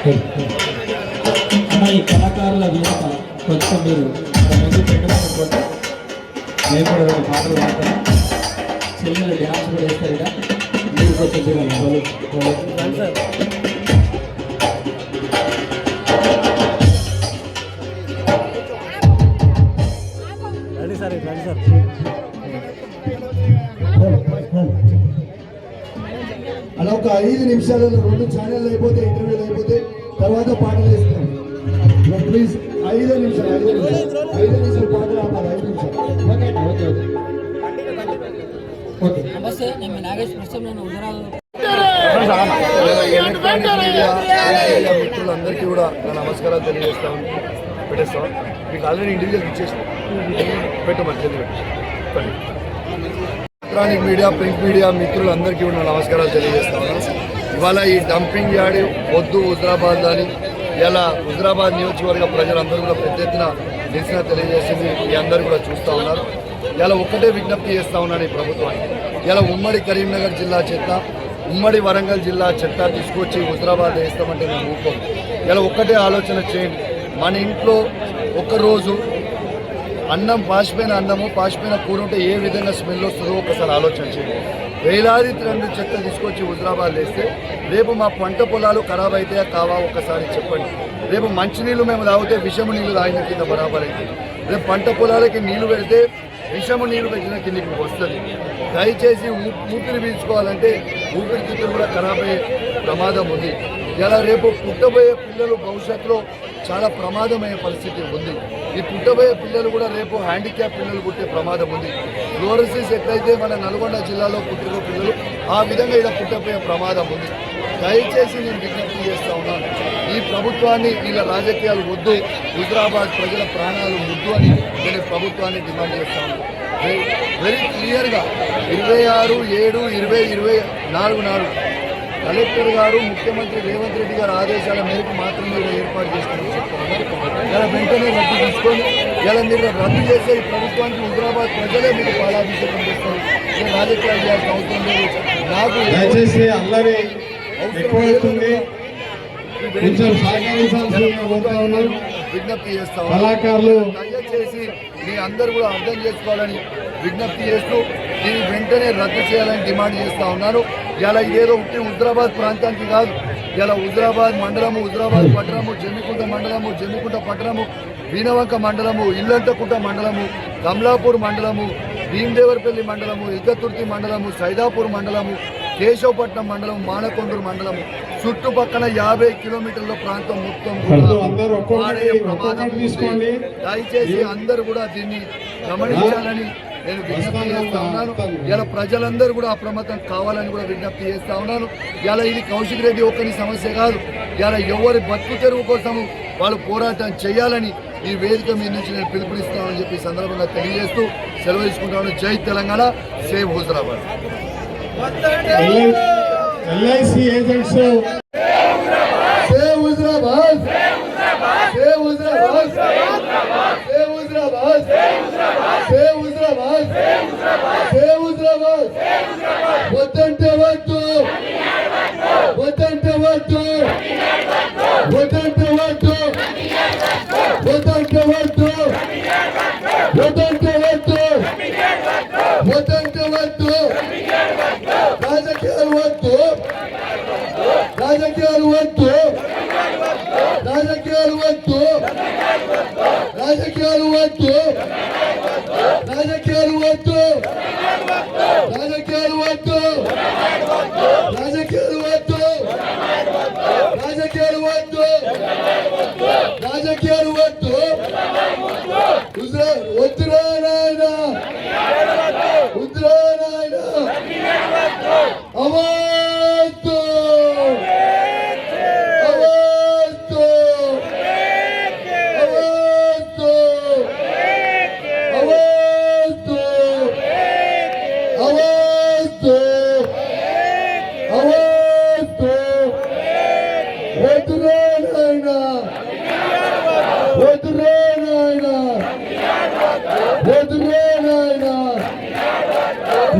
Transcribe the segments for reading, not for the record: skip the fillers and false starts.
ఈ కళాకారుల వినోదం కొంచెం మీరు ముందు పెట్టమనుకోండి. మేము కూడా రెండు పాటలు పాడతాం. చెల్లెలు డ్యాన్స్ కూడా వేస్తారు కదా, మీరు కొంచెం రెడీ సార్ రెడీ సార్. అలా ఒక 5 నిమిషాలలో 2 ఛానళ్ళు అయిపోతే, ఇంటర్వ్యూలు అయిపోతే తర్వాత పాటలు వేస్తాం. ప్లీజ్ 5 నిమిషాలు పాటలు ఆపాలి. 5 నిమిషాలు. నమస్తే, నేను మీ నాగేష్. ప్రస్తుతం నేను ఉదరాలు మిత్రులందరికీ కూడా నా నమస్కారాలు తెలియజేస్తాను. పెట్టేస్తాం మీకు ఆల్రెడీ ఇండివిజువల్ ఇచ్చేస్తాం. పెట్టమని ఎలక్ట్రానిక్ మీడియా, ప్రింట్ మీడియా మిత్రులందరికీ కూడా నమస్కారాలు తెలియజేస్తాను. ఇవాళ ఈ డంపింగ్ యార్డ్ వద్దు హుజరాబాద్ అని ఇలా హుజరాబాద్ నియోజకవర్గ ప్రజలందరూ కూడా పెద్ద ఎత్తున నిరసన తెలియజేసింది. మీ అందరూ కూడా చూస్తూ ఉన్నారు. ఇలా ఒక్కటే విజ్ఞప్తి చేస్తూ ఉన్నాను ఈ ప్రభుత్వానికి. ఇలా ఉమ్మడి కరీంనగర్ జిల్లా చెత్త, ఉమ్మడి వరంగల్ జిల్లా చెత్త తీసుకొచ్చి హుజరాబాద్ వేస్తామంటే మేము ఊపం. ఇలా ఒక్కటే ఆలోచన చేయండి. మన ఇంట్లో ఒక్కరోజు అన్నం పాసిపోయిన అన్నము, పాసిపోయిన కూర ఉంటే ఏ విధంగా స్మెల్ వస్తుందో ఒకసారి ఆలోచన చేయండి. వేలాది టన్నుల చెత్త తీసుకొచ్చి హుజరాబాద్ వేస్తే రేపు మా పంట పొలాలు ఖరాబ్ అవుతాయా కావా ఒకసారి చెప్పండి. రేపు మంచినీళ్ళు మేము తాగితే విషము నీళ్ళు తాగిన కింద బరాబర్ అవుతుంది. రేపు పంట పొలాలకి నీళ్లు పెడితే విషము నీళ్లు పెట్టిన కిందకి వస్తుంది. దయచేసి ఊపిరి పీల్చుకోవాలంటే ఊపిరితిత్తులు కూడా ఖరాబ్ అయ్యే ప్రమాదం ఉంది. ఇలా రేపు పుట్టబోయే పిల్లలు భవిష్యత్తులో చాలా ప్రమాదమయ్యే పరిస్థితి ఉంది. ఈ పుట్టబోయే పిల్లలు కూడా రేపు హ్యాండిక్యాప్ పిల్లలు పుట్టే ప్రమాదం ఉంది. ఫ్లోరోసిస్ ఎట్లయితే మన నల్గొండ జిల్లాలో పుట్టిన పిల్లలు ఆ విధంగా ఇలా పుట్టబోయే ప్రమాదం ఉంది. దయచేసి నేను విజ్ఞప్తి చేస్తూ ఉన్నాను, ఈ ప్రభుత్వాన్ని వీళ్ళ రాజకీయాలు వద్దు, హుజరాబాద్ ప్రజల ప్రాణాలు ముద్దు అని నేను ప్రభుత్వాన్ని డిమాండ్ చేస్తా ఉన్నాను. వెరీ క్లియర్గా 26/7/2024 నాడు కలెక్టర్ గారు, ముఖ్యమంత్రి రేవంత్ రెడ్డి గారు ఆదేశాల మేరకు మాత్రమే ఏర్పాటు చేస్తున్నారు. ఇలా వెంటనే రద్దు తీసుకొని ఇలా మీరు రద్దు చేసే ఈ ప్రభుత్వానికి హుజరాబాద్ ప్రజలే మీకు పాలాభిషేకం చేస్తారు. నేను రాజకీయాలు చేయాల్సిన అవసరం లేదు. నాకు దయచేసి అల్లరి ఎక్కువవుతుంది, కొంచెం సహకరించాల్సిన విజ్ఞప్తి చేస్తాం. కళాకారులు దయచేసి మీ అందరూ కూడా అర్థం చేసుకోవాలని విజ్ఞప్తి చేస్తూ దీన్ని వెంటనే రద్దు చేయాలని డిమాండ్ చేస్తూ ఉన్నాను. ఇలా ఇదేదో ఉంటే హుజరాబాద్ ప్రాంతానికి కాదు, ఇలా హుజరాబాద్ మండలము, హుజరాబాద్ పట్టణము, జమ్మికుంట మండలము, జమ్మికుంట పట్టణము, వీణవంక మండలము, ఇల్లంతకుంట మండలము, కమలాపూర్ మండలము, భీమదేవరపల్లి మండలము, ఇల్కతుర్తి మండలము, సైదాపూర్ మండలము, కేశవపట్నం మండలం, మానకొండూరు మండలము, చుట్టుపక్కల 50 కిలోమీటర్ల ప్రాంతం మొత్తం దయచేసి అందరూ కూడా దీన్ని గమనించాలని నేను విజ్ఞప్తి చేస్తా ఉన్నాను. ఇలా ప్రజలందరూ కూడా అప్రమత్తం కావాలని కూడా విజ్ఞప్తి చేస్తా ఉన్నాను. ఇలా ఇది కౌశిక్ రెడ్డి ఒక్కని సమస్య కాదు. ఇలా ఎవరి బతుకు తెరువు కోసము వాళ్ళు పోరాటం చేయాలని ఈ వేదిక మీద నుంచి నేను పిలుపునిస్తానని చెప్పి సందర్భంగా తెలియజేస్తూ సెలవు తీసుకుంటాను. జై Telangana, save Huzurabad. LIC agents save Huzurabad, save Huzurabad, save Huzurabad, save Huzurabad, save Huzurabad. వద్దంటే వద్దు, వద్దంటే వద్దు, వద్దంటే వద్దు, వద్దంటే వద్దు, వద్దంటే వద్దు, వద్దంటే వద్దు. రాజకీయాలు వద్దు, రాజకీయాలు వద్దు, రాజకీయాలు వద్దు, రాజకీయాలు వద్దు, రాజకీయాలు వద్దు, రాజకీయాలు వద్దు, రాజకీయాలు వద్దు, రాజకీయాలు వద్దు, రాజకీయాలు వద్దు. వద్దురా నాయన, వద్దురా నాయన. అవద్దు, అవద్దు, అవద్దు, అవద్దు, అవద్దు, అవద్దు. వద్దురా నాయన, వద్దురా నాయన, వద్దురా నాయన,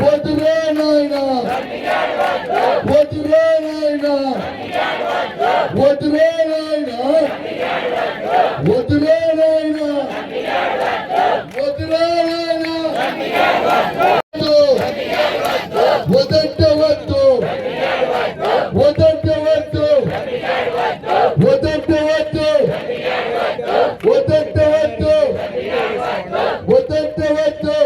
వద్దురా నాయన, వద్దురా నాయన, వద్దురా నాయన. వద్దంటే వద్దు, వద్దంటే వద్దు, వద్దంటే వద్దు, వద్దంటే వద్దు.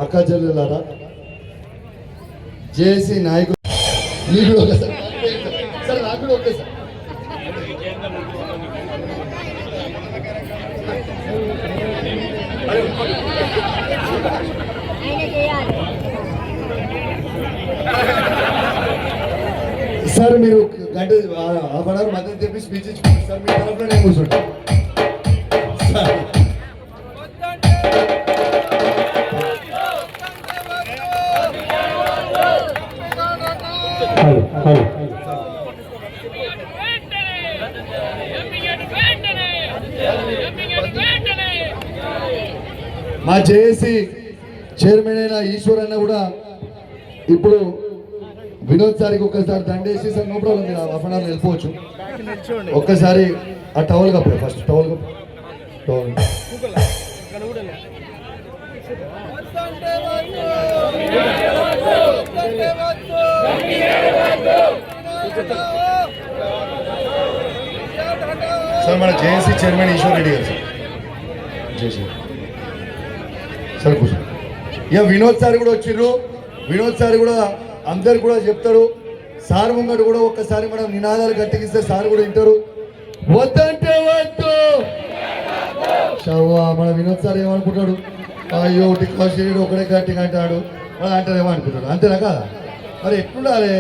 అక్క చెల్లెలారా, జేసీ నాయకులు నీకు ఒకసారి సార్, నాకు కూడా ఓకే సార్. సార్ మీరు గంట హాఫ్ అన్ అవర్ మధ్య చెప్పి స్పీచ్ ఇచ్చుకోండి సార్. మీ తరఫున నేను కూర్చుంటాను సార్. మా జేఏసీ చైర్మన్ అయిన ఈశ్వర్ అన్న కూడా ఇప్పుడు వినోద్ సార్కి ఒక్కసారి దండేసి సార్, నో ప్రాబ్లం, మీరు హాఫ్ అన్ అవర్ వెళ్ళిపోవచ్చు. ఒక్కసారి ఆ towel cup, first towel cup, towel. Sir మన జేఏసీ చైర్మన్ ఈశ్వర్ రెడ్డి గారు సార్, జేసీ సార్ కూర్చో. ఇక వినోద్ సార్ కూడా వచ్చిర్రు. వినోద్ సార్ కూడా అందరు కూడా చెప్తారు. సార్ ముంగడు కూడా ఒక్కసారి మనం నినాదాలు గట్టిగిస్తే సార్ కూడా వింటారు. వద్దంటే వద్దు. మన వినోద్ సార్ ఏమనుకుంటాడు, అయ్యో టికాశీడు ఒకడే గట్టిగా అంటాడు అని అంటారేమో అనుకుంటాడు. అంతేనా కదా? మరి ఎట్లుండాలి?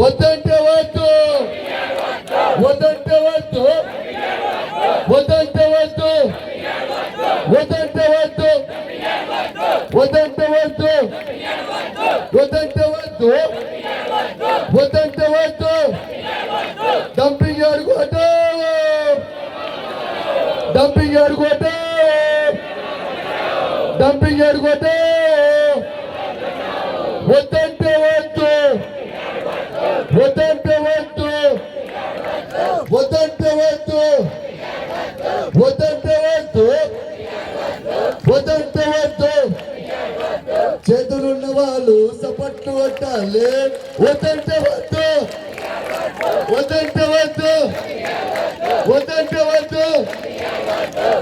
వద్దంటే వద్దు, వద్దంటే వద్దు, వద్దంటే వద్దు, వద్దంటే వద్దు, వద్దంటే వద్దు, వద్దంటే వద్దు, వద్దంటే వద్దు. డంపింగ్ యార్డ్ కొట్టు, డంపింగ్ యార్డ్ కొట్టు, డంపింగ్ యార్డ్ కొట్టు. వద్దంటే వద్దు, వద్దంటే వద్దు, వద్దంటే వద్దు, వద్దంటే వద్దు, వద్దంటే వద్దు. చేతులున్న వాళ్ళు సపట్లు కొట్టాలి. వద్దంటే వద్దు, వద్దంటే వద్దు, వద్దంటే వద్దు,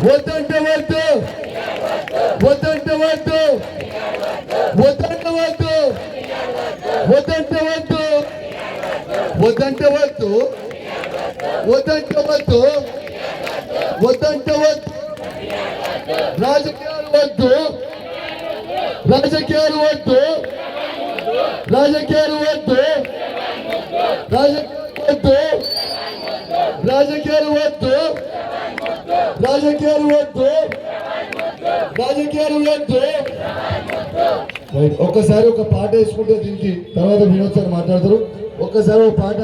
వద్దంటే వద్దు, వద్దంటే వద్దు, వద్దంటే వద్దు, వద్దంటే వద్దు, వద్దంటే వద్దు, వద్దంటే వద్దు, వద్దంటే వద్దు. రాజకీయాలు వద్దు, రాజకీయాలు వద్దు, రాజకీయాలు వద్దు, రాజకీయాలు వద్దు, రాజకీయాలు వద్దు, రాజకీయాలు వద్దు. ఒక్కసారి ఒక పాట వేసుకుంటే దీనికి తర్వాత వినోద్ సార్ మాట్లాడతారు. ఒక్కసారి ఒక పాట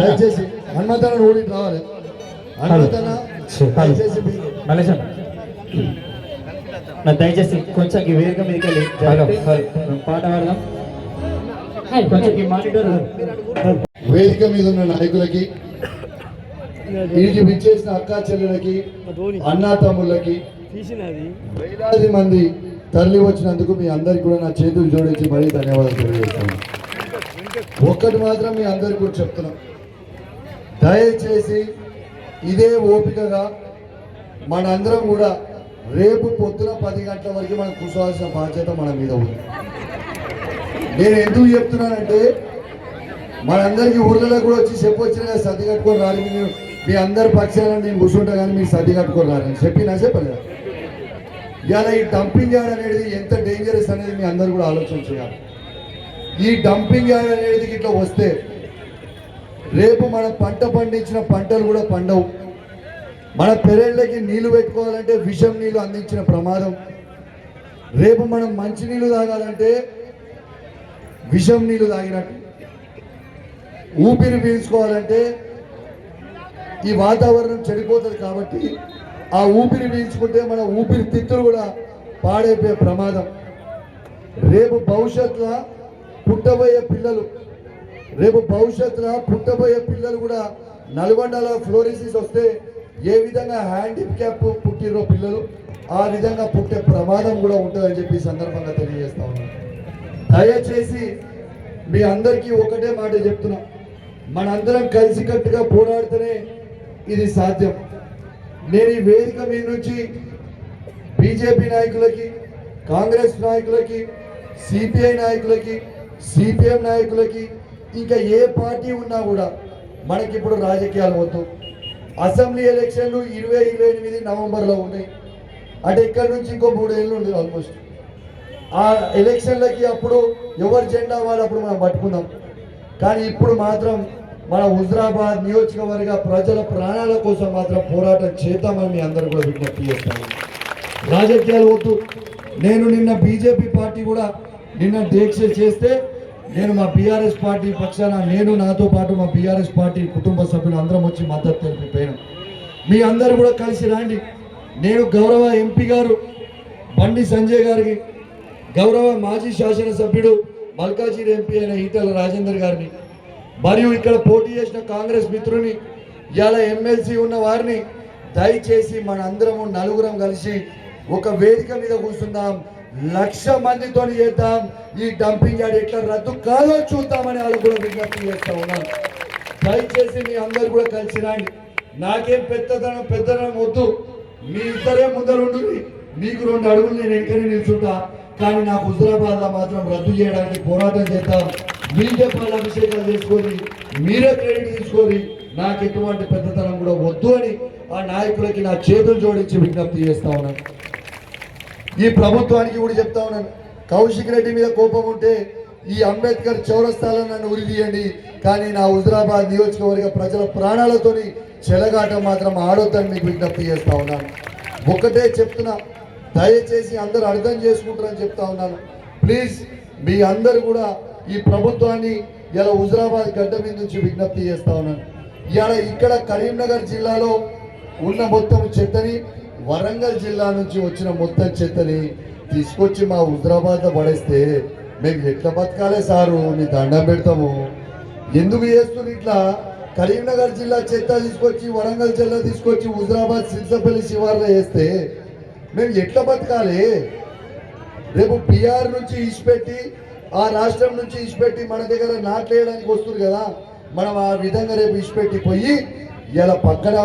దయచేసి హనుమంతన్న ఓడి రావాలి. హనుమంతన్న దయచేసి దయచేసి కొంచెం ఈ వేదిక మీదకి వెళ్ళి పాట పాడదాం. కొంచెం ఈ మానిటర్ వేదిక మీద ఉన్న నాయకులకి, వీరికి విచ్చేసిన అక్కా చెల్లెలకి, అన్నా తమ్ముళ్ళకి, వేలాది మంది తరలి వచ్చినందుకు మీ అందరికి కూడా నా చేతులు జోడించి మరీ ధన్యవాదాలు తెలియజేస్తాను. ఒక్కటి మాత్రం మీ అందరికి కూడా చెప్తున్నాం, దయచేసి ఇదే ఓపికగా మనందరం కూడా రేపు పొద్దున 10 గంటల వరకు మనం కూర్చోవాల్సిన బాధ్యత మన మీద ఉంది. నేను ఎందుకు చెప్తున్నానంటే, మనందరికీ ఊర్లలో కూడా వచ్చి చెప్పొచ్చిన సర్ది కట్టుకొని రాలి, మీ అందరి పక్షాన నేను కూర్చుంటా కానీ మీరు సర్ది కట్టుకొని రాలని చెప్పలేదు. ఇవాళ ఈ డంపింగ్ యార్డ్ అనేది ఎంత డేంజరస్ అనేది మీ అందరు కూడా ఆలోచన చేయాలి. ఈ డంపింగ్ యార్డ్ అనేది ఇట్లా వస్తే రేపు మనం పంట పండించిన పంటలు కూడా పండవు. మన పెరళ్ళకి నీళ్లు పెట్టుకోవాలంటే విషం నీళ్లు అందించిన ప్రమాదం. రేపు మనం మంచి నీళ్లు తాగాలంటే విషం నీళ్లు తాగినట్టు. ఊపిరి పీల్చుకోవాలంటే ఈ వాతావరణం చెడిపోతుంది కాబట్టి ఆ ఊపిరి పీల్చుకుంటే మన ఊపిరితిత్తులు కూడా పాడైపోయే ప్రమాదం. రేపు భవిష్యత్తులో పుట్టబోయే పిల్లలు కూడా నల్గొండలో ఫ్లోరిసిస్ వస్తే ఏ విధంగా హ్యాండిక్యాప్ పుట్టిరో పిల్లలు, ఆ విధంగా పుట్టే ప్రమాదం కూడా ఉంటుందని చెప్పి సందర్భంగా తెలియజేస్తా ఉన్నాను. దయచేసి మీ అందరికీ ఒకటే మాట చెప్తున్నా, మనందరం కలిసికట్టుగా పోరాడితేనే ఇది సాధ్యం. నేను ఈ వేదిక మీద నుంచి బీజేపీ నాయకులకి, కాంగ్రెస్ నాయకులకి, సిపిఐ నాయకులకి, సిపిఎం నాయకులకి, ఇంకా ఏ పార్టీ ఉన్నా కూడా మనకిప్పుడు రాజకీయాలు మొత్తం అసెంబ్లీ ఎలక్షన్లు 2028 నవంబర్లో ఉన్నాయి. అంటే ఇక్కడ నుంచి ఇంకో 3 ఏళ్ళు ఉంది ఆల్మోస్ట్. ఆ ఎలక్షన్లకి అప్పుడు ఎవరి జెండా వాళ్ళు అప్పుడు మనం పట్టుకుందాం. కానీ ఇప్పుడు మాత్రం మన హుజరాబాద్ నియోజకవర్గ ప్రజల ప్రాణాల కోసం మాత్రం పోరాటం చేద్దామని మీ అందరూ కూడా విజ్ఞప్తి చేస్తాను. రాజకీయాలు వద్దు. నేను నిన్న బీజేపీ పార్టీ కూడా నిన్న దీక్ష చేస్తే నేను మా బీఆర్ఎస్ పార్టీ పక్షాన నేను నాతో పాటు మా బీఆర్ఎస్ పార్టీ కుటుంబ సభ్యులు అందరం వచ్చి మద్దతు తెలిపిపోయాను. మీ అందరూ కూడా కలిసి రండి. నేను గౌరవ ఎంపీ గారు బండి సంజయ్ గారికి, గౌరవ మాజీ శాసనసభ్యుడు మల్కాజీరి ఎంపీ అయిన ఈటెల రాజేందర్ గారిని, మరియు ఇక్కడ పోటీ చేసిన కాంగ్రెస్ మిత్రుని, ఇవాళ ఎమ్మెల్సీ ఉన్న వారిని దయచేసి మన అందరము నలుగురం కలిసి ఒక వేదిక మీద కూర్చుందాం. 1,00,000 మందితో చేద్దాం. ఈ డంపింగ్ యార్డ్ ఎట్లా రద్దు కాదో చూద్దామని వాళ్ళకు కూడా విజ్ఞప్తి చేస్తా ఉన్నాను. దయచేసి మీ అందరు కూడా కలిసి రండి. నాకేం పెద్దదనం వద్దు. మీ ఇద్దరే ముందరుండు. మీకు 2 అడుగులు నేను వెంటనే నిల్చుంటా. కానీ నాకు హుజరాబాద్లో మాత్రం రద్దు చేయడానికి పోరాటం చేద్దాం. మీకే పాలాభిషేకాలు చేసుకొని మీరే క్రెడిట్ తీసుకొని నాకు ఎటువంటి పెద్దతనం కూడా వద్దు అని ఆ నాయకులకి నా చేతులు జోడించి విజ్ఞప్తి చేస్తా ఉన్నాను. ఈ ప్రభుత్వానికి కూడా చెప్తా ఉన్నాను, కౌశిక్ రెడ్డి మీద కోపం ఉంటే ఈ అంబేద్కర్ చౌరస్తాలో నన్ను ఉరిదీయండి, కానీ నా హుజరాబాద్ నియోజకవర్గ ప్రజల ప్రాణాలతోని చెలగాటం మాత్రం ఆడొద్దని మీకు విజ్ఞప్తి చేస్తా ఉన్నాను. ఒకటే చెప్తున్నా, దయచేసి అందరూ అర్థం చేసుకుంటారని చెప్తా ఉన్నాను. ప్లీజ్ మీ అందరు కూడా ఈ ప్రభుత్వాన్ని ఇలా హుజరాబాద్ గడ్డ మీద నుంచి విజ్ఞప్తి చేస్తా ఉన్నాను. ఇవాళ ఇక్కడ కరీంనగర్ జిల్లాలో ఉన్న మొత్తం చెత్తని, వరంగల్ జిల్లా నుంచి వచ్చిన మొత్తం చెత్తని తీసుకొచ్చి మా హుజరాబాద్లో పడేస్తే మేము ఎట్లా బతకాలే సారు? మీ దండం పెడతాము. ఎందుకు చేస్తుంది ఇట్లా? కరీంనగర్ జిల్లా చెత్త తీసుకొచ్చి వరంగల్ జిల్లా తీసుకొచ్చి హుజరాబాద్ సిరిసపల్లి శివార్లో వేస్తే మేము ఎట్లా బతకాలి? రేపు బీఆర్ నుంచి ఇచ్చిపెట్టి, ఆ రాష్ట్రం నుంచి ఇచ్చిపెట్టి మన దగ్గర నాట్లేయడానికి వస్తుంది కదా, మనం ఆ విధంగా రేపు ఇచ్చిపెట్టి పోయి ఇలా పక్కన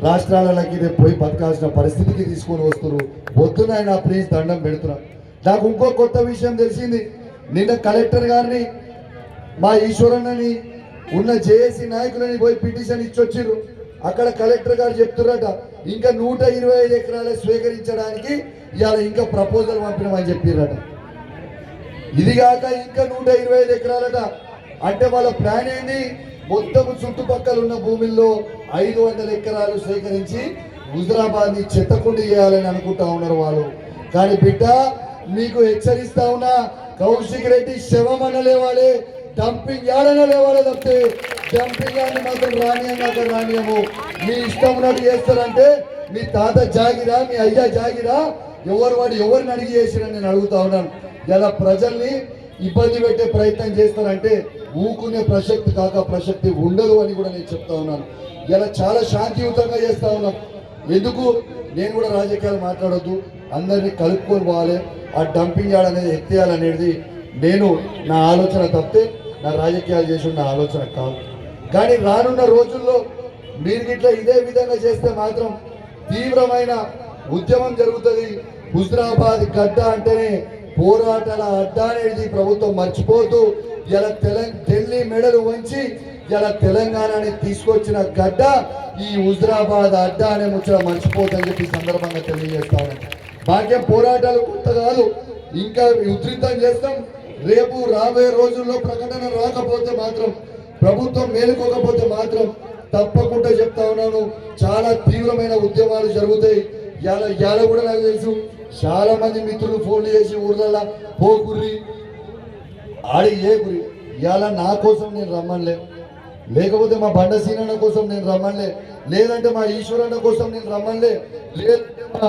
రాష్ట్రాలకి రేపు పోయి బతకాల్సిన పరిస్థితికి తీసుకొని వస్తున్నారు. వద్దునైనా ప్లీజ్ దండం పెడుతున్నా. నాకు ఇంకో కొత్త విషయం తెలిసింది. నిన్న కలెక్టర్ గారిని, మా ఈశ్వరన్నని, ఉన్న జేఏసీ నాయకులని పోయి పిటిషన్ ఇచ్చొచ్చిర్రు. అక్కడ కలెక్టర్ గారు చెప్తున్నారట ఇంకా 125 ఎకరాలు స్వీకరించడానికి ఇవాళ ఇంకా ప్రపోజల్ పంపినామని చెప్పిరట. ఇదిగాక ఇంకా 125 ఎకరాలట. అంటే వాళ్ళ ప్లాన్ ఏంది? మొత్తం చుట్టుపక్కల ఉన్న భూమిల్లో 500 ఎకరాలు సేకరించి హుజరాబాద్ ని చెత్తకుండి చేయాలని అనుకుంటా ఉన్నారు వాళ్ళు. కానీ బిడ్డ, మీకు హెచ్చరిస్తా ఉన్నా, కౌశిక్ రెడ్డి శవం అనలేవాలి, డంపింగ్ యార్డ్ లేవాలి తప్పితే డంపింగ్ యార్డ్ మాత్రం రానియము. మీ ఇష్టం ఉన్నట్టు చేస్తారంటే మీ తాత జాగిరా, మీ అయ్యా జాగిరా, ఎవరిని అడిగి చేసిరని నేను అడుగుతా ఉన్నాను. ఇలా ప్రజల్ని ఇబ్బంది పెట్టే ప్రయత్నం చేస్తారంటే ఊకునే ప్రసక్తి ఉండదు అని కూడా నేను చెప్తా ఉన్నాను. ఇలా చాలా శాంతియుతంగా చేస్తా ఉన్నాం. ఎందుకు? నేను కూడా రాజకీయాలు మాట్లాడొద్దు, అందరినీ కలుపుకొని పోవాలి, ఆ డంపింగ్ యార్డ్ అనేది ఎత్తేయాలనేది నేను నా ఆలోచన తప్పితే నా రాజకీయాలు చేసి నా ఆలోచన కాదు. కానీ రానున్న రోజుల్లో మీరు ఇట్లా ఇదే విధంగా చేస్తే మాత్రం తీవ్రమైన ఉద్యమం జరుగుతుంది. హుజరాబాద్ గడ్డ అంటేనే పోరాటాల అడ్డ అనేది ప్రభుత్వం మర్చిపోతూ ఇలా ఢిల్లీ మెడలు వంచి ఇలా తెలంగాణని తీసుకొచ్చిన గడ్డ ఈ హుజరాబాద్ అడ్డ అనే ముచ్చట మర్చిపోతుందని చెప్పి సందర్భంగా తెలియజేస్తాను. భాగ్యం పోరాటాలు కొత్త కాదు, ఇంకా ఉధృతం చేస్తాం. రేపు రాబోయే రోజుల్లో ప్రకటన రాకపోతే మాత్రం, ప్రభుత్వం మేలుకోకపోతే మాత్రం తప్పకుండా చెప్తా ఉన్నాను, చాలా తీవ్రమైన ఉద్యమాలు జరుగుతాయి. ఇవాళ కూడా నాకు తెలుసు, చాలా మంది మిత్రులు ఫోన్లు చేసి ఊర్లలో పోకుర్రి ఆడి ఏ గురి. ఇవాళ నా కోసం నేను రమ్మనిలే, లేకపోతే మా బండ సీనన్న కోసం నేను రమ్మనిలే, లేదంటే మా ఈశ్వరన్న కోసం నేను రమ్మనిలే, లేదంటే మా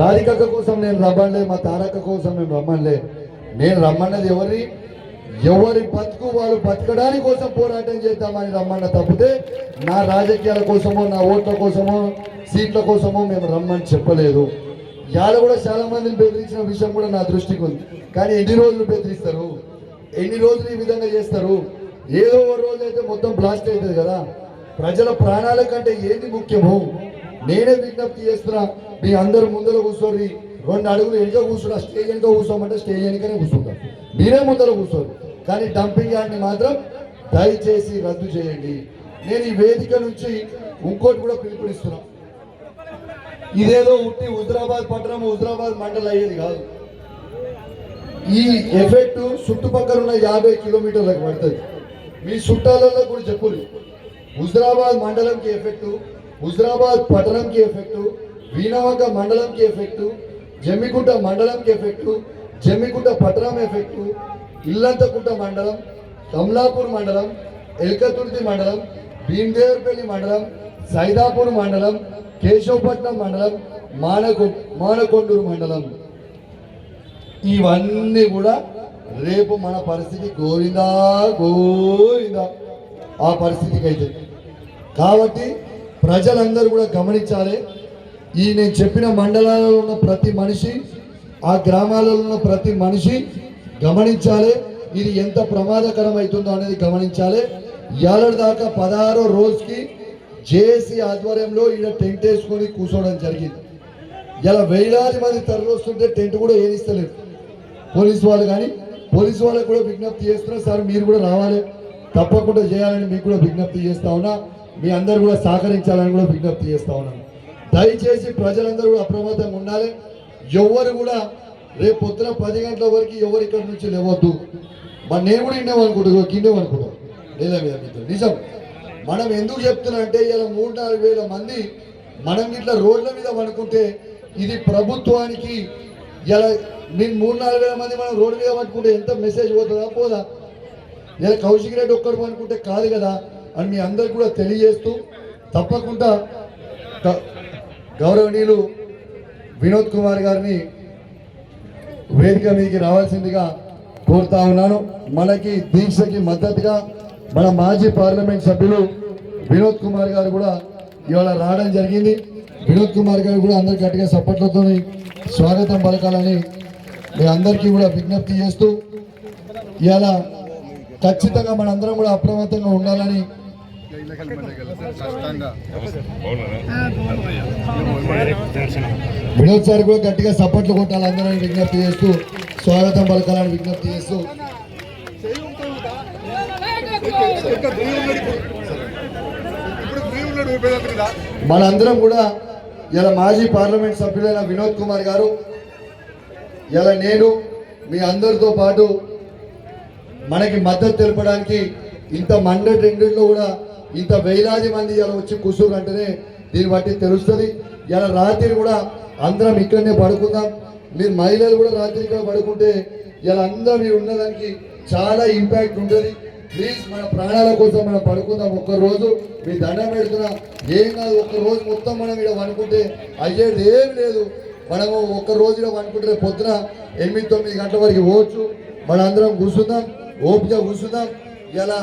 రాధికక్క కోసం నేను రమ్మనిలే, మా తారక్క కోసం నేను రమ్మనిలే. నేను రమ్మన్నది ఎవరి బతుకు వాళ్ళు బతకడానికి కోసం పోరాటం చేద్దామని రమ్మన్న తప్పితే నా రాజకీయాల కోసమో, నా ఓట్ల కోసమో, సీట్ల కోసమో మేము రమ్మని చెప్పలేదు. ఇవాళ కూడా చాలా మందిని బెదిరించిన విషయం కూడా నా దృష్టికి ఉంది. కానీ ఎన్ని రోజులు బెదిరిస్తారు? ఎన్ని రోజులు ఈ విధంగా చేస్తారు? ఏదో ఒక రోజు అయితే మొత్తం బ్లాస్ట్ అవుతుంది కదా. ప్రజల ప్రాణాల కంటే ఏది ముఖ్యము? నేనే విజ్ఞప్తి చేస్తున్నా, మీ అందరు ముందర కూర్చోండి, 2 అడుగులు వెనుక కూర్చున్నా, స్టేజ్ వెనుక కూర్చోమంటే స్టేజ్ వెనుకనే కూర్చుంటారు, మీరే ముందర కూర్చోరు. కానీ డంపింగ్ యార్డ్ని మాత్రం దయచేసి రద్దు చేయండి. నేను ఈ వేదిక నుంచి ఇంకోటి కూడా పిలుపునిస్తున్నా. ఇదేదో ఉట్టి హుజరాబాద్ పట్టణం, హుజరాబాద్ మండలం అయ్యేది కాదు. ఈ ఎఫెక్ట్ చుట్టుపక్కల ఉన్న 50 కిలోమీటర్లకు పడుతుంది. మీ చుట్టాలలో కూడా చెప్పులు, హుజరాబాద్ మండలంకి ఎఫెక్టు, హుజరాబాద్ పట్టణంకి ఎఫెక్టు, వీణవంక మండలంకి ఎఫెక్టు, జమ్మికుంట మండలంకి ఎఫెక్టు, జమ్మికుంట పట్టణం ఎఫెక్టు, ఇల్లంతకుంట మండలం, కమలాపూర్ మండలం, ఎల్కతుర్తి మండలం, భీమదేవరపల్లి మండలం, సైదాపూర్ మండలం, కేశవపట్నం మండలం, మానకొండూరు మండలం. ఇవన్నీ కూడా రేపు మన పరిస్థితి గోవిందా గోవిందా ఆ పరిస్థితికి అయితే. కాబట్టి ప్రజలందరూ కూడా గమనించాలి. ఈ నేను చెప్పిన మండలాలలో ఉన్న ప్రతి మనిషి, ఆ గ్రామాలలో ఉన్న ప్రతి మనిషి గమనించాలి. ఇది ఎంత ప్రమాదకరం అవుతుందో అనేది గమనించాలి. ఏడాది దాకా 16వ రోజుకి జేఏసీ ఆధ్వర్యంలో ఈయన టెంట్ వేసుకొని కూర్చోవడం జరిగింది. ఇలా వేలాది మంది తరలి వస్తుంటే టెంట్ కూడా ఏనిస్తలేదు పోలీసు వాళ్ళు. కానీ పోలీసు వాళ్ళకు కూడా విజ్ఞప్తి చేస్తున్నా, సార్ మీరు కూడా రావాలి, తప్పకుండా చేయాలని మీకు కూడా విజ్ఞప్తి చేస్తా ఉన్నా. మీ అందరు కూడా సహకరించాలని కూడా విజ్ఞప్తి చేస్తా ఉన్నాను. దయచేసి ప్రజలందరూ కూడా అప్రమత్తంగా ఉండాలి. ఎవరు కూడా రేపు పొద్దున 10 గంటల వరకు ఎవరు ఇక్కడ నుంచి లేవద్దు. మరి నేను కూడా ఇండేమనుకుంటా, కిందేమనుకుంటాం లేదా మీద నిజం. మనం ఎందుకు చెప్తున్నా అంటే ఇలా 3-4 వేల మంది మనం ఇట్లా రోడ్ల మీద పడుకుంటే ఇది ప్రభుత్వానికి ఇలా నేను 3-4 వేల మంది మనం రోడ్డు మీద పట్టుకుంటే ఎంత మెసేజ్ పోతుందా పోదా? ఇలా కౌశిక్ రెడ్డి ఒక్కడు పనుకుంటే కాదు కదా అని మీ అందరికి కూడా తెలియజేస్తూ, తప్పకుండా గౌరవనీయులు వినోద్ కుమార్ గారిని వేదిక మీదకి రావాల్సిందిగా కోరుతా ఉన్నాను. మనకి దీక్షకి మద్దతుగా మన మాజీ పార్లమెంట్ సభ్యులు వినోద్ కుమార్ గారు కూడా ఇవాళ రావడం జరిగింది. వినోద్ కుమార్ గారు కూడా అందరు గట్టిగా సపోర్ట్లతో స్వాగతం పలకాలని మీ అందరికీ కూడా విజ్ఞప్తి చేస్తూ, ఇవాళ ఖచ్చితంగా మనందరం కూడా అప్రమత్తంగా ఉండాలని వినోద్ సార్ కూడా గట్టిగా సపోర్ట్లు కొట్టాలి అందరూ విజ్ఞప్తి చేస్తూ, స్వాగతం పలకాలని విజ్ఞప్తి చేస్తూ, మనందరం కూడా ఇలా మాజీ పార్లమెంట్ సభ్యులైన వినోద్ కుమార్ గారు, ఇలా నేను మీ అందరితో పాటు మనకి మద్దతు తెలపడానికి ఇంత మండలి రెండులో కూడా ఇంత వేలాది మంది ఇలా వచ్చి కూర్చోరు అంటేనే దీన్ని బట్టి తెలుస్తుంది. ఇలా రాత్రి కూడా అందరం ఇక్కడనే పడుకుందాం. మీరు మహిళలు కూడా రాత్రి ఇక్కడ పడుకుంటే ఇలా అందరూ మీరు ఉన్నదానికి చాలా ఇంపాక్ట్ ఉంటుంది. ప్లీజ్ మన ప్రాణాల కోసం మనం పడుకుందాం. ఒక్కరోజు మీ దండం పెడుతున్నా, ఏం కాదు. ఒక్కరోజు మొత్తం మనం ఇక్కడ పడుకుంటే అయ్యేది ఏం లేదు. మనము ఒక్కరోజు ఇక్కడ పడుకుంటే పొద్దున 8-9 గంటల వరకు పోవచ్చు. మనందరం కూర్చుందాం, ఓపిక కూర్చుందాం. ఇలా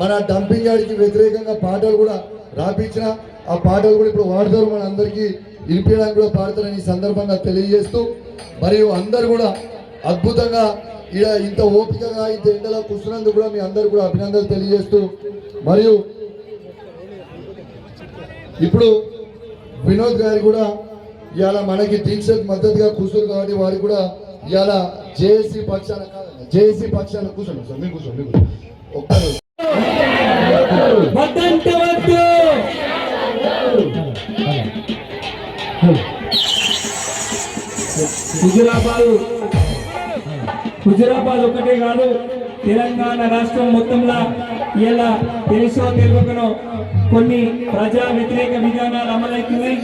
మన డంపింగ్ యార్డ్కి వ్యతిరేకంగా పాటలు కూడా రాపించిన ఆ పాటలు కూడా ఇప్పుడు వాడతారు, మన అందరికీ వినిపించడానికి కూడా పాడతారని ఈ సందర్భంగా తెలియజేస్తూ, మరియు అందరు కూడా అద్భుతంగా ఇక్కడ ఇంత ఓపికగా ఇంత ఎండలో కూర్చున్నందుకు కూడా మీ అందరు కూడా అభినందనలు తెలియజేస్తూ, మరియు ఇప్పుడు వినోద్ గారు కూడా ఇవాళ మనకి దీక్షకు మద్దతుగా కూర్చున్నారు కాబట్టి వారికి కూడా ఇవాళ జేఏసీ పక్షాన కూర్చోండి సార్, మీరు కూర్చోండి ఒక్కరు హుజురాబాద్ ఒకటే కాదు, తెలంగాణ రాష్ట్రం మొత్తంలో ఇలా తెలుసో తెలియకనో కొన్ని ప్రజా వ్యతిరేక విధానాలు అమలవుతున్నాయి.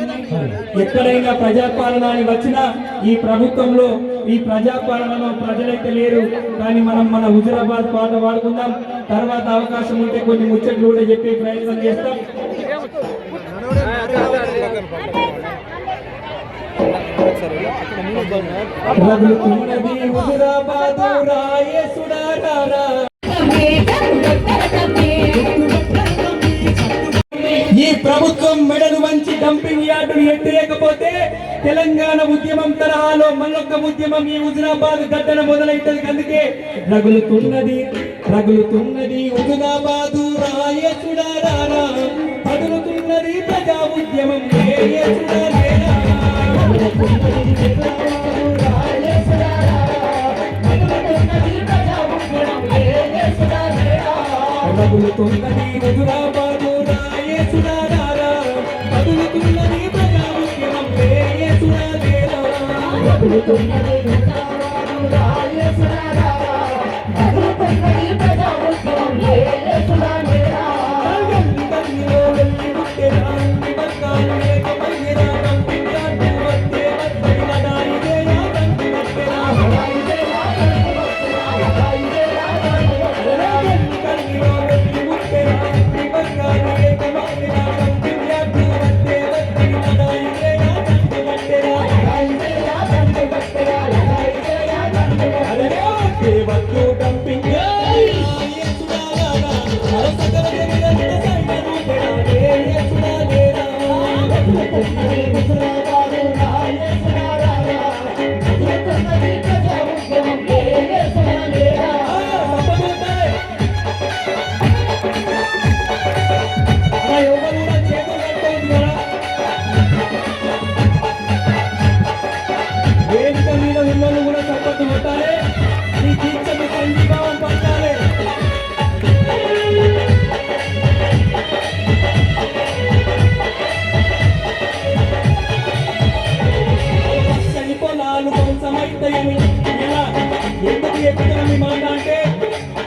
ఎక్కడైనా ప్రజాపాలన అని వచ్చినా ఈ ప్రభుత్వంలో ఈ ప్రజాపాలనలో ప్రజలైతే లేరు. కానీ మనం మన హుజురాబాద్ పాట పాడుకుందాం. తర్వాత అవకాశం ఉంటే కొన్ని ముచ్చట్లు కూడా చెప్పే ప్రయత్నం చేస్తాం. ఈ ప్రభుత్వం మెడలు వంచి డంపింగ్ యార్డును ఎత్తలేకపోతే తెలంగాణ ఉద్యమం తరహాలో మళ్ళొక్క ఉద్యమం ఈ హుజురాబాద్ గడ్డన మొదలైతది. అందుకే రగులుతున్నది హుజురాబాదు రాయచుడారా, పదులుతున్నది ప్రజా ఉద్యమం రాయచుడారా. రగులుతున్నది హుజురాబాదు రాయచుడారా, పదులుతున్నది ప్రజా ఉద్యమం రాయచుడారా. రగులుతున్నది హుజురాబాదు రాయచుడారా, పదులుతున్నది ప్రజా ఉద్యమం రాయచుడారా. గల్లిలో వెళ్ళి ముట్టెరా నిబద్ధాలు ఏకమైరా రంపిరాటు వద్దే వద్దడి లడాయిదేయా రంపి వద్దెరా గల్లిలో వెళ్ళి ముట్టెరా నిబద్ధాలు ఏకమైరా రంపిరాటు వద్దే వద్దడి లడాయిదేయా రంపి వద్దెరా అరే వద్దే వద్దు డంపింగ్ వేదిక మీద ఉన్నోళ్ళు కూడా చప్పట్లు కొట్టాలి. ఈ దీక్షకు సంఘీభావం పట్టాలి. పచ్చని పొలాలు కొంచెమైతాయని ఎలా ఎందుకు చెప్తున్నాం ఈ మాట అంటే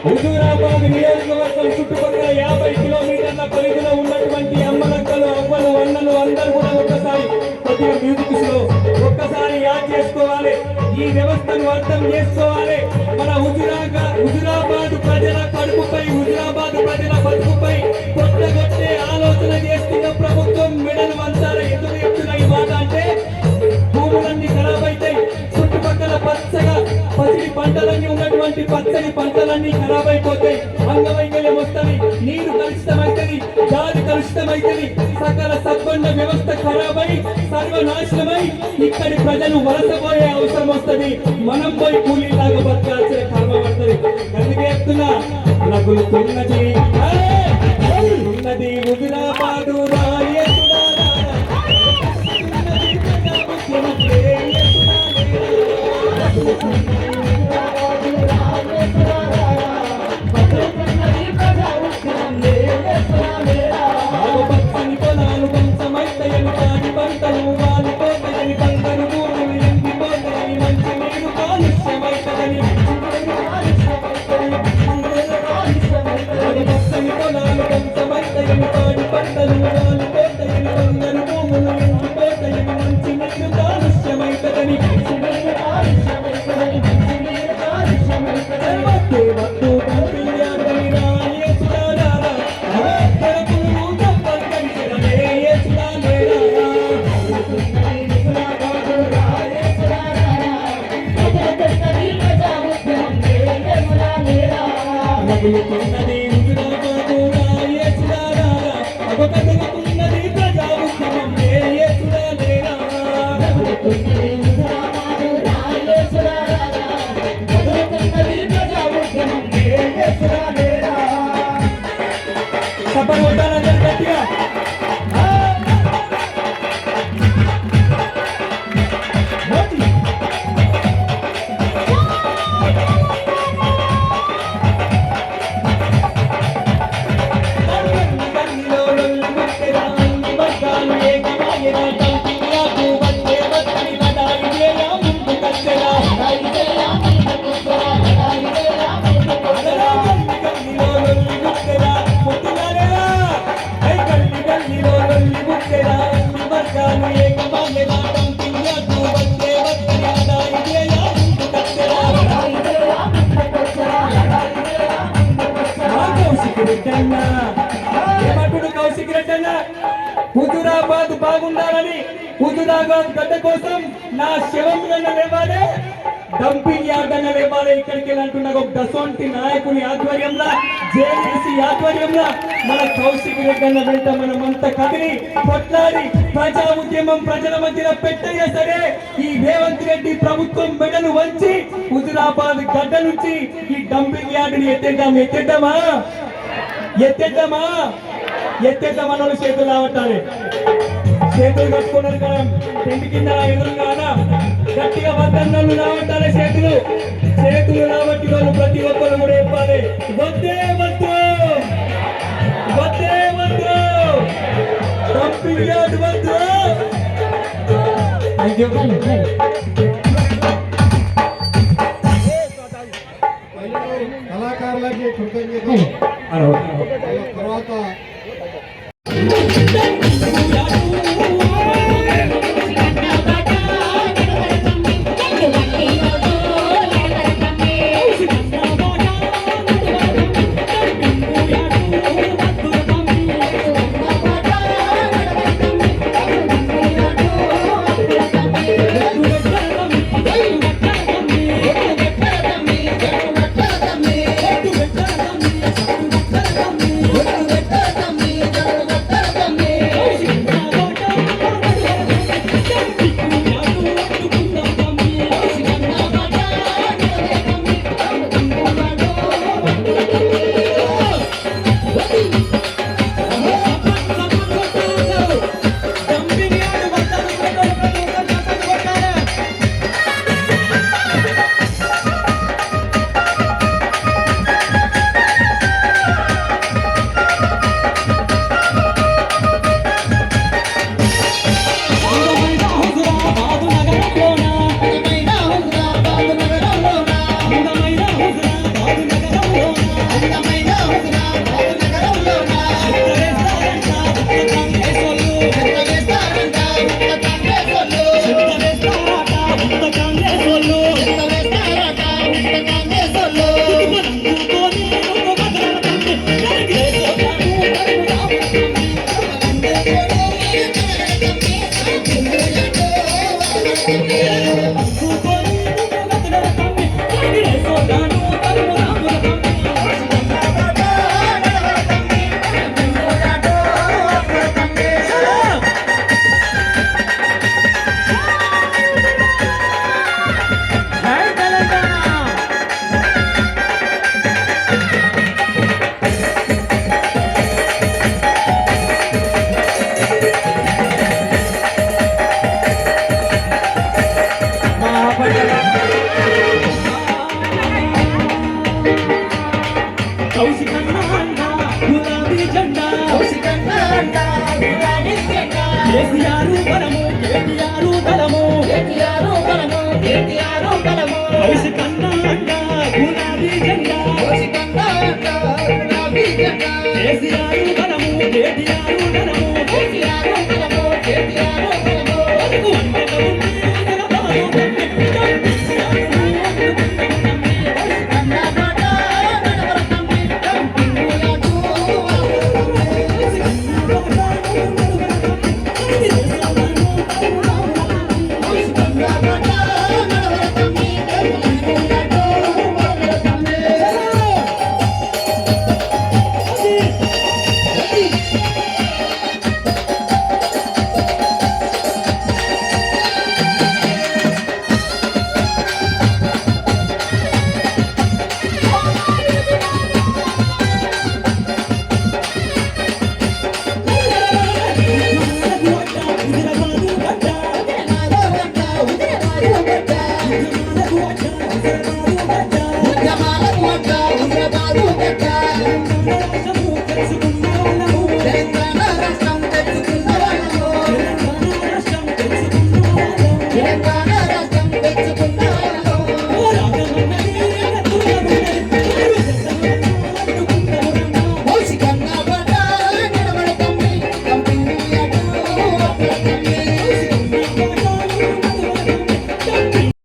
హుజూరాబాద్ నియోజకవర్గం చుట్టుపక్కల 50 కిలోమీటర్ల పరిధిలో ఉన్నటువంటి అమ్మలక్కలు అవ్వలు అన్నలు అందరూ కూడా ఒక్కసారి కొద్దిగా మ్యూజిక్ స్లో ఒక్కసారి యాద్ చేసుకోవాలి. ఈ వ్యవస్థను అర్థం చేసుకోవాలి. మన హుజూరాబాద్ ప్రజల కడుపుపై హుజూరాబాద్ ప్రజల బతుకుపై కొట్టగొట్టే ఆలోచన చేస్తున్న ప్రభుత్వం మెడలు వంచాలి. ఎందుకు చెప్తున్నా ఈ మాట అంటే భూములన్నీ ఖరాబ్ అవుతాయి. చుట్టుపక్కల పచ్చగా పసిడి పంటలన్నీ ఉన్నటువంటి పచ్చని పంటలన్నీ ఖరాబ్ అయిపోతాయి. అంగవైకల్యం వస్తుంది, నీరు కలుషితమైతుంది, గాలి కలుషితమైతుంది, సకల సబ్బండ వ్యవస్థ ఖరాబై సర్వనాశనమై ఇక్కడి ప్రజలు వలసపోయే అవసరం వస్తుంది. మనం పోయి కూలీలాగా బతకాల్సిన కర్మ పడుతుంది. అందుకే చెప్తున్నా రగులుతున్నది హుజురాబాదు రాయచుడారా, పచ్చని పొలాలు కొంచెమైతాయని పాడి పంటలు వాలిపోతాయని బంగారు భూములు ఎండిపోతాయని మంచి నీరు కాలుష్యమైతదని పచ్చని పొలాలు కొంచెమైతాయని పాడి పంటలు వాలిపోతాయని బంగారు భూములు ఎండిపోతాయని మంచి నీరు కాలుష్యమైతదని వద్దు డంపింగ్ రాయచుడారా, రగులుతున్నది హుజురాబాదు రాయచుడారా, అగపదులుతున్నది ప్రజా ఉద్యమం రాయచుడారా. రగులుతున్నది హుజురాబాదు రాయచుడారా, పదులుతున్నది ప్రజా ఉద్యమం రాయచుడారా. సభ కొట్టాలందరూ గట్టిగా. ఏమంటుడు కౌశిక్ రెడ్డి అన్న, హుజూరాబాద్ బాగుండాలని హుజూరాబాద్ గడ్డ కోసం నా శవం లేవాలి, డంపింగ్ యార్డ్ అన్న లేవాలి. ఇక్కడికి వెళ్ళి అంటున్నా ఒక దసోంటి నాయకుని ఆధ్వర్యంలో జేఏసీ ఆధ్వర్యం ఆధ్వర్యంలో మన కౌశిక్ రెడ్డి వెంట మనమంతా కదిలి కొట్లాడి ప్రజా ఉద్యమం ప్రజల మధ్యన పెట్టయ్యా సరే ఈ రేవంత్ రెడ్డి ప్రభుత్వం మెడలు వంచి హుజురాబాద్ గడ్డ నుంచి ఈ డంపింగ్ యార్డుని ఎత్తేద్దామా మన చేతులు రావట్టాలి చేతులు కట్టుకున్నారు కదా టెంట్ కింద ఎదురుగా గట్టిగా వద్దన్నలు రావట్టాలి చేతులు రాబట్టి వాళ్ళు ప్రతి ఒక్కరు కూడా చెప్పాలి వద్దే వద్దు డంపింగ్ యార్డ్ వద్దు. Thank you. కళాకారులకి కృతజ్ఞతలు. తర్వాత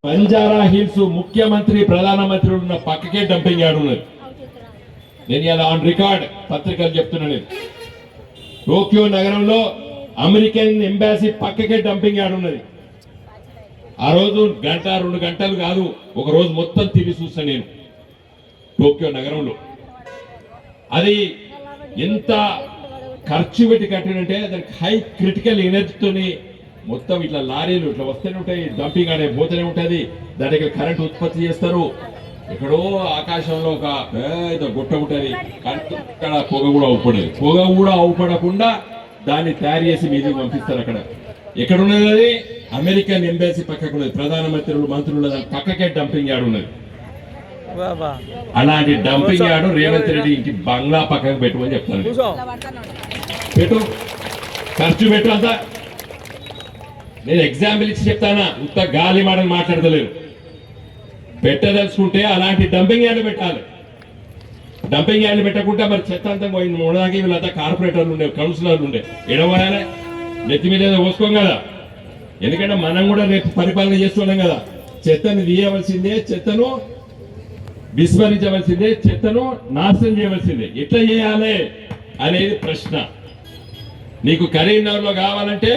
బంజారా హిల్స్ ముఖ్యమంత్రి ప్రధానమంత్రి ఉన్న పక్కకే డంపింగ్ యార్డ్ ఉన్నది. నేను ఇలా ఆన్ రికార్డ్ పత్రికలు చెప్తున్నాను. టోక్యో నగరంలో అమెరికన్ ఎంబాసీ పక్కకే డంపింగ్ యార్డ్ ఉన్నది. ఆ రోజు గంట 2 గంటలు కాదు, ఒక రోజు మొత్తం తిరిగి చూస్తాను నేను టోక్యో నగరంలో. అది ఎంత ఖర్చు పెట్టి కట్టినంటే దానికి హై క్రిటికల్ ఎనర్జీతోని మొత్తం ఇట్లా లారీలు ఇట్లా వస్తూనే ఉంటాయి, డంపింగ్ అనే పోతూనే ఉంటుంది. దానికి కరెంట్ ఉత్పత్తి చేస్తారు. ఎక్కడో ఆకాశంలో ఒక పెద్ద గుట్ట ఉంటుంది, అక్కడ పొగ కూడా అవుపడేది. పొగ కూడా అవుపడకుండా దాన్ని తయారు చేసి మీదికి పంపిస్తారు. అక్కడ ఎక్కడ ఉన్నది అది? అమెరికన్ ఎంబసీ పక్కకు ఉన్నది. ప్రధానమంత్రులు మంత్రులు దాని పక్కకే డంపింగ్ యార్డ్ ఉన్నది. అలాంటి డంపింగ్ యార్డ్ రేవంత్ రెడ్డి ఇంటి బంగ్లా పక్కకు పెట్టుమని చెప్తాను. పెట్టు, ఖర్చు పెట్టు అంతా. నేను ఎగ్జాంపుల్ ఇచ్చి చెప్తానా, ఉత్త గాలి మాటలు మాట్లాడతలేరు. పెట్టదలుచుకుంటే అలాంటి డంపింగ్ యార్డ్ పెట్టాలి. డంపింగ్ యార్డ్ పెట్టకుండా మరి చెత్త అంతా పోయింది. మొన్నదాకా వీళ్ళంతా కార్పొరేటర్లు ఉండే, కౌన్సిలర్లు ఉండే, ఎడవరాలే నెత్తి మీద పోసుకోం కదా. ఎందుకంటే మనం కూడా రేపు పరిపాలన చేస్తున్నాం కదా. చెత్తను తీయవలసిందే, చెత్తను విస్మరించవలసిందే, చెత్తను నాశనం చేయవలసిందే. ఎట్లా చేయాలి అనేది ప్రశ్న. నీకు కరీంనగర్ లో కావాలంటే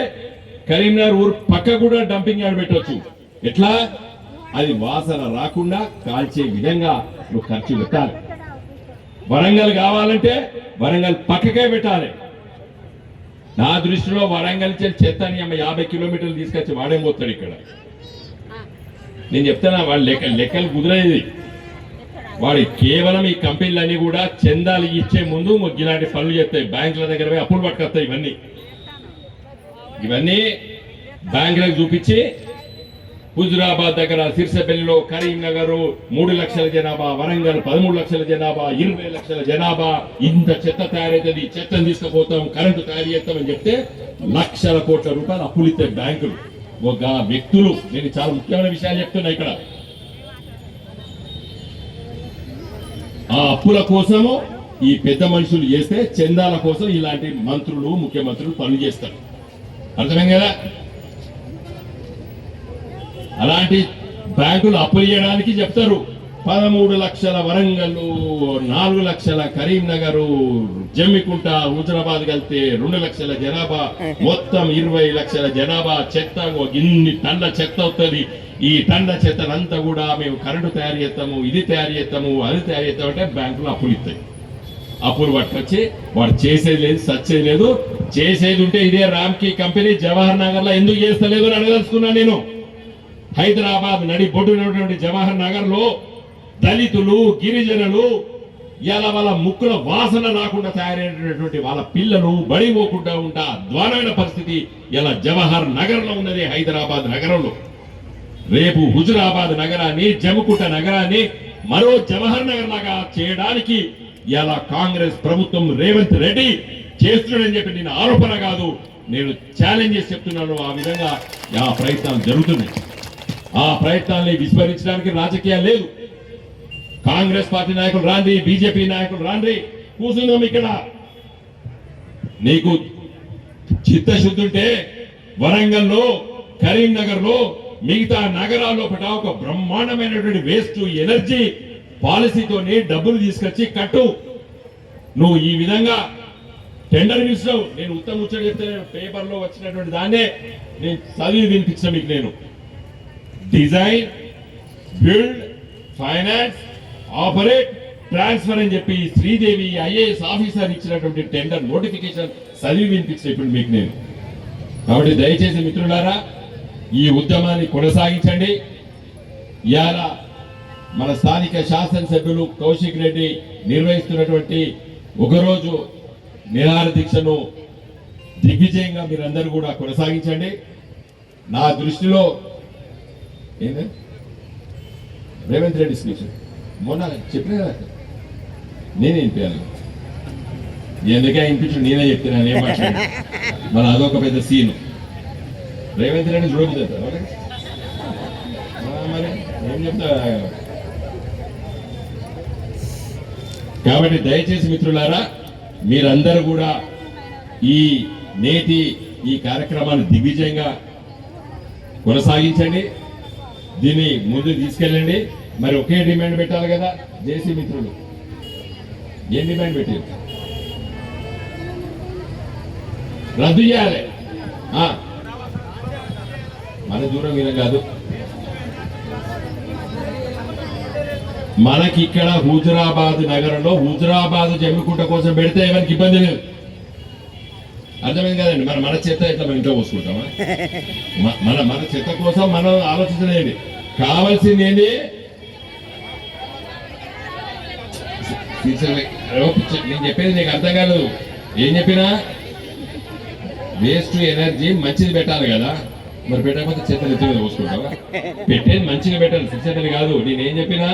కరీంనగర్ ఊరు పక్క కూడా డంపింగ్ యార్డ్ పెట్టవచ్చు. ఎట్లా? అది వాసన రాకుండా కాల్చే విధంగా నువ్వు ఖర్చు పెట్టాలి. వరంగల్ కావాలంటే వరంగల్ పక్కకే పెట్టాలి. నా దృష్టిలో వరంగల్ చెత్తని 50 కిలోమీటర్లు తీసుకొచ్చి వాడే పోతాడు. ఇక్కడ నేను చెప్తానా, వాడు లెక్కలు కుదరలేదు. వాడు కేవలం ఈ కంపెనీలన్నీ కూడా చందాలు ఇచ్చే ముందు ఇలాంటి పనులు చేస్తాయి. బ్యాంకుల దగ్గర పోయి అప్పులు పట్టుకొస్తాయి. ఇవన్నీ బ్యాంకులకు చూపించి హుజురాబాద్ దగ్గర సిరిసపల్లిలో కరీంనగర్ 3 లక్షల జనాభా, వరంగల్ 13 లక్షల జనాభా, 20 లక్షల జనాభా, ఇంత చెత్త తయారైతుంది, చెత్తను తీసుకుపోతాం, కరెంటు తయారు చేస్తామని చెప్తే లక్షల కోట్ల రూపాయలు అప్పులు ఇస్తాయి బ్యాంకులు. ఒక వ్యక్తులు, నేను చాలా ముఖ్యమైన విషయాలు చెప్తున్నా ఇక్కడ. ఆ అప్పుల కోసము ఈ పెద్ద మనుషులు చేస్తే చందాల కోసం ఇలాంటి మంత్రులు ముఖ్యమంత్రులు పనులు చేస్తారు. అర్థమైంది కదా? అలాంటి బ్యాంకులు అప్పులు చేయడానికి చెప్తారు. 13 లక్షల వరంగల్, 4 లక్షల కరీంనగర్, జమ్మికుంట, హుజరాబాద్ కలిస్తే 2 లక్షల జనాభా, మొత్తం 20 లక్షల జనాభా. చెత్త ఇన్ని టన్నుల చెత్త అవుతుంది. ఈ టన్నుల చెత్తనంతా కూడా మేము కరెంటు తయారు చేస్తాము, ఇది తయారు చేస్తాము, అది తయారు చేస్తాము అంటే బ్యాంకులు అప్పులు ఇస్తాయి. అప్పులు పట్టుకొచ్చి వాడు చేసేది లేదు, సచ్చేది లేదు. చేసేది ఉంటే ఇదే రామ్కీ కంపెనీ జవహర్ నగర్ లో ఎందుకు చేస్తలేదు అని అడగదలుచుకున్నా నేను. హైదరాబాద్ నడి బొడ్డునటువంటి జవహర్ నగర్ లో దళితులు, గిరిజనులు ఇలా వాళ్ళ ముక్కుల వాసన రాకుండా తయారైనటువంటి వాళ్ళ పిల్లలు బడి పోకుండా ఉంటా అధ్వానమైన పరిస్థితి ఇలా జవహర్ నగర్ లో ఉన్నది. హైదరాబాద్ నగరంలో రేపు హుజురాబాద్ నగరాన్ని, జమ్మికుంట నగరాన్ని మరో జవహర్ నగర్ లాగా చేయడానికి ఇలా కాంగ్రెస్ ప్రభుత్వం రేవంత్ రెడ్డి చేస్తున్నాడని చెప్పి నేను ఆరోపణ కాదు, నేను ఛాలెంజ్ చేసి చెప్తున్నాను. ఆ విధంగా ఆ ప్రయత్నాలు జరుగుతున్నాయి. ఆ ప్రయత్నాన్ని విస్మరించడానికి రాజకీయాలు లేదు. కాంగ్రెస్ పార్టీ నాయకులు రాండి, బీజేపీ నాయకులు రాండి, కూర్చున్నాం ఇక్కడ. నీకు చిత్తశుద్ధి ఉంటే వరంగల్లో, కరీంనగర్ లో, మిగతా నగరాల్లో ఒక బ్రహ్మాండమైనటువంటి వేస్ట్ ఎనర్జీ పాలసీతోని డబ్బులు తీసుకొచ్చి కట్టు. నువ్వు ఈ విధంగా టెండర్ పిలిచినావు. నేను ఉత్తమ ముచ్చట చెప్తే పేపర్లో వచ్చినటువంటి దాన్నే నేను చదివి వినిపించిన మీకు. నేను design, build, finance, operate, transfer అని చెప్పి శ్రీదేవి ఐఏఎస్ ఆఫీసర్ ఇచ్చినటువంటి టెండర్ నోటిఫికేషన్ చదివి వినిపించిన ఇప్పుడు మీకు నేను. కాబట్టి దయచేసి మిత్రులారా ఈ ఉద్యమాన్ని కొనసాగించండి. ఇవాళ మన స్థానిక శాసనసభ్యులు కౌశిక్ రెడ్డి నిర్వహిస్తున్నటువంటి ఒకరోజు నిరాహార దీక్షను దిగ్విజయంగా మీరందరూ కూడా కొనసాగించండి. నా దృష్టిలో ఏంది రేవంత్ రెడ్డి స్పీచ్ మొన్న చెప్పిన కదా, నేనే వినిపించాలి. ఎందుకే వినిపించు, నేనే చెప్తున్నాను. ఏం మాట్లాడు మన అదొక పెద్ద సీను. రేవంత్ రెడ్డి చూడబోతారు మరి ఏం చెప్తా. కాబట్టి దయచేసి మిత్రులారా మీరందరూ కూడా ఈ నేటి ఈ కార్యక్రమాన్ని దిగ్విజయంగా కొనసాగించండి. దీన్ని ముందు తీసుకెళ్ళండి. మరి ఒకే డిమాండ్ పెట్టాలి కదా జేసీ మిత్రులు. ఏం డిమాండ్ పెట్టారు? రద్దు చేయాలి. మన దూరం మీద కాదు. మనకి ఇక్కడ హుజురాబాద్ నగరంలో హుజురాబాద్ జమ్మికుంట కోసం పెడితే ఎవరికి ఇబ్బంది లేదు. అర్థమైంది కదండి. మన చెత్త ఇట్లా మన ఇంట్లో పోసుకుంటామా? మన చెత్త కోసం మనం ఆలోచించలేండి. కావాల్సింది ఏంటి? నేను చెప్పేది నీకు అర్థం కాదు. ఏం చెప్పినా వేస్ట్ ఎనర్జీ మంచిది పెట్టాలి కదా. మరి పెట్టకపోతే చెత్త నెత్తి మీద పోసుకుంటావా? పెట్టేది మంచిగా పెట్టాలి, శిక్షణ కాదు. నేనేం చెప్పినా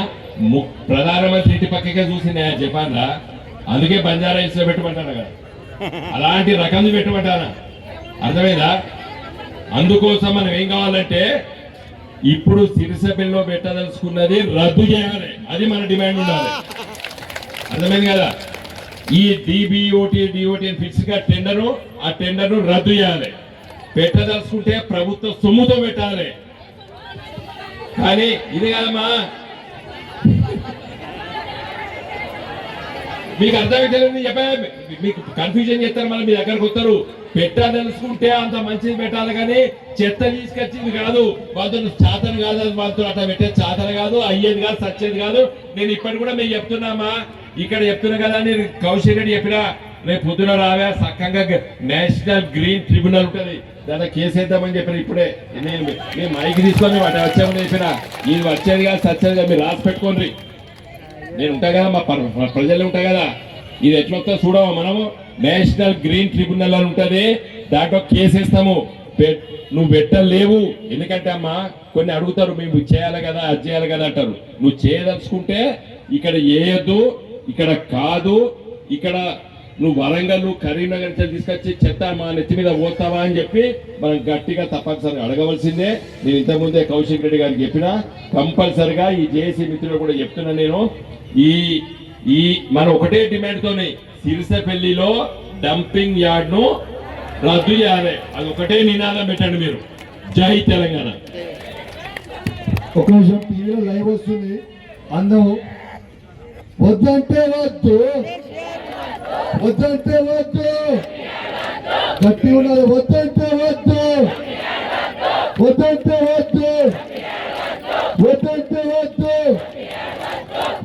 ప్రధానమంత్రి ఇంటి పక్కకే చూసింది చెప్పాలా, అందుకే బంజారా హిల్స్ లో పెట్టమంటాను కదా, అలాంటి రకం పెట్టమంటానా? అర్థమైందా? అందుకోసం మనం ఏం కావాలంటే ఇప్పుడు సిరిసబెల్లో పెట్టదలుచుకున్నది రద్దు చేయాలి. అది మన డిమాండ్ ఉండాలి. అర్థమైంది కదా? ఈ డిబిఓటి ఫిక్స్ గా టెండరు, ఆ టెండర్ రద్దు చేయాలి. పెట్టదలుచుకుంటే ప్రభుత్వ సొమ్ముతో పెట్టాలి. కానీ ఇది కాదమ్మా, మీకు అర్థమైతే చెప్పా, మీకు కన్ఫ్యూజన్ చేస్తారు. మళ్ళీ మీ దగ్గరకు వస్తారు. పెట్టదలుచుకుంటే అంత మంచిది పెట్టాలి, కానీ చెత్త తీసుకొచ్చింది కాదు. వాళ్ళతో చాతన కాదు, వాళ్ళతో అట్లా పెట్టే చాతన కాదు, అయ్యేది కాదు, సచ్చేది కాదు. నేను ఇప్పటి కూడా మీకు చెప్తున్నామా, ఇక్కడ చెప్తున్నా కదా, నేను కౌశల్ రెడ్డి చెప్పినా రేపు పొద్దున రావా సక్కంగా నేషనల్ గ్రీన్ ట్రిబ్యునల్ ఉంటుంది, దాంట్లో కేసు వేద్దామని చెప్పిన. ఇప్పుడే నేను మైక్ తీసుకొని వాటి వచ్చామని చెప్పిన. ఇది వచ్చేది కాదు, సచ్చేది కాదు, మీరు రాసి పెట్టుకోండి. నేను ఉంటా కదా, మా ప్రజలు ఉంటా కదా. ఇది ఎట్లొస్తా చూడవా మనము? నేషనల్ గ్రీన్ ట్రిబ్యునల్ అని ఉంటుంది, దాంట్లో కేసు వేస్తాము. నువ్వు పెట్టలేవు. ఎందుకంటే అమ్మా కొన్ని అడుగుతారు, మేము చేయాలి కదా, అది చేయాలి కదా అంటారు. నువ్వు చేయదలుచుకుంటే ఇక్కడ వేయద్దు, ఇక్కడ కాదు, ఇక్కడ నువ్వు వరంగల్ కరీంనగర్ తీసుకొచ్చి చెత్త మా నెత్తి మీద పోతావా అని చెప్పి మనం గట్టిగా తప్పనిసరిగా అడగవలసిందే. నేను ఇంతకుముందే కౌశిక్ రెడ్డి గారికి చెప్పినా, కంపల్సరిగా ఈ జేఏసీ మిత్రులు కూడా చెప్తున్నా నేను. ఈ మన ఒకటే డిమాండ్ తోనే సిరిసపల్లిలో డంపింగ్ యార్డ్ ను రద్దు చేయాలి. అది ఒకటే నినాదం పెట్టండి మీరు. జై తెలంగాణ. ఒక నిమిషం, టీవీలో లైవ్ వస్తుంది. అందం వద్దంటే వద్దు, వద్దంటే వద్దు, గట్టి ఉన్నది. వద్దంటే వద్దు, వద్దంటే వద్దు, వద్దంటే వద్దు,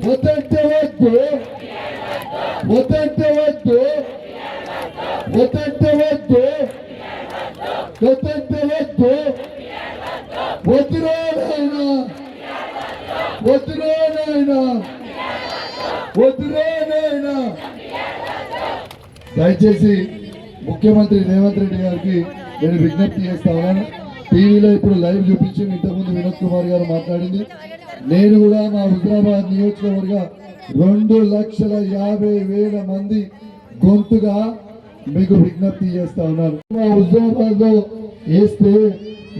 వద్దంటే వద్దు, వద్దంటే వద్దు, వద్దంటే వద్దు, వద్దంటే వద్దు, వద్దురా నాయనా, వద్దురా నాయనా, వద్దురా నాయనా. దయచేసి ముఖ్యమంత్రి రేవంత్ రెడ్డి గారికి నేను విజ్ఞప్తి చేస్తా ఉన్నాను. టీవీలో ఇప్పుడు లైవ్ చూపించి ఇంతకుముందు వినోద్ కుమార్ గారు మాట్లాడింది. నేను కూడా మా హుజరాబాద్ నియోజకవర్గ 2,50,000 మంది గొంతుగా మీకు విజ్ఞప్తి చేస్తా ఉన్నాను. మా హుజరాబాద్ లో వేస్తే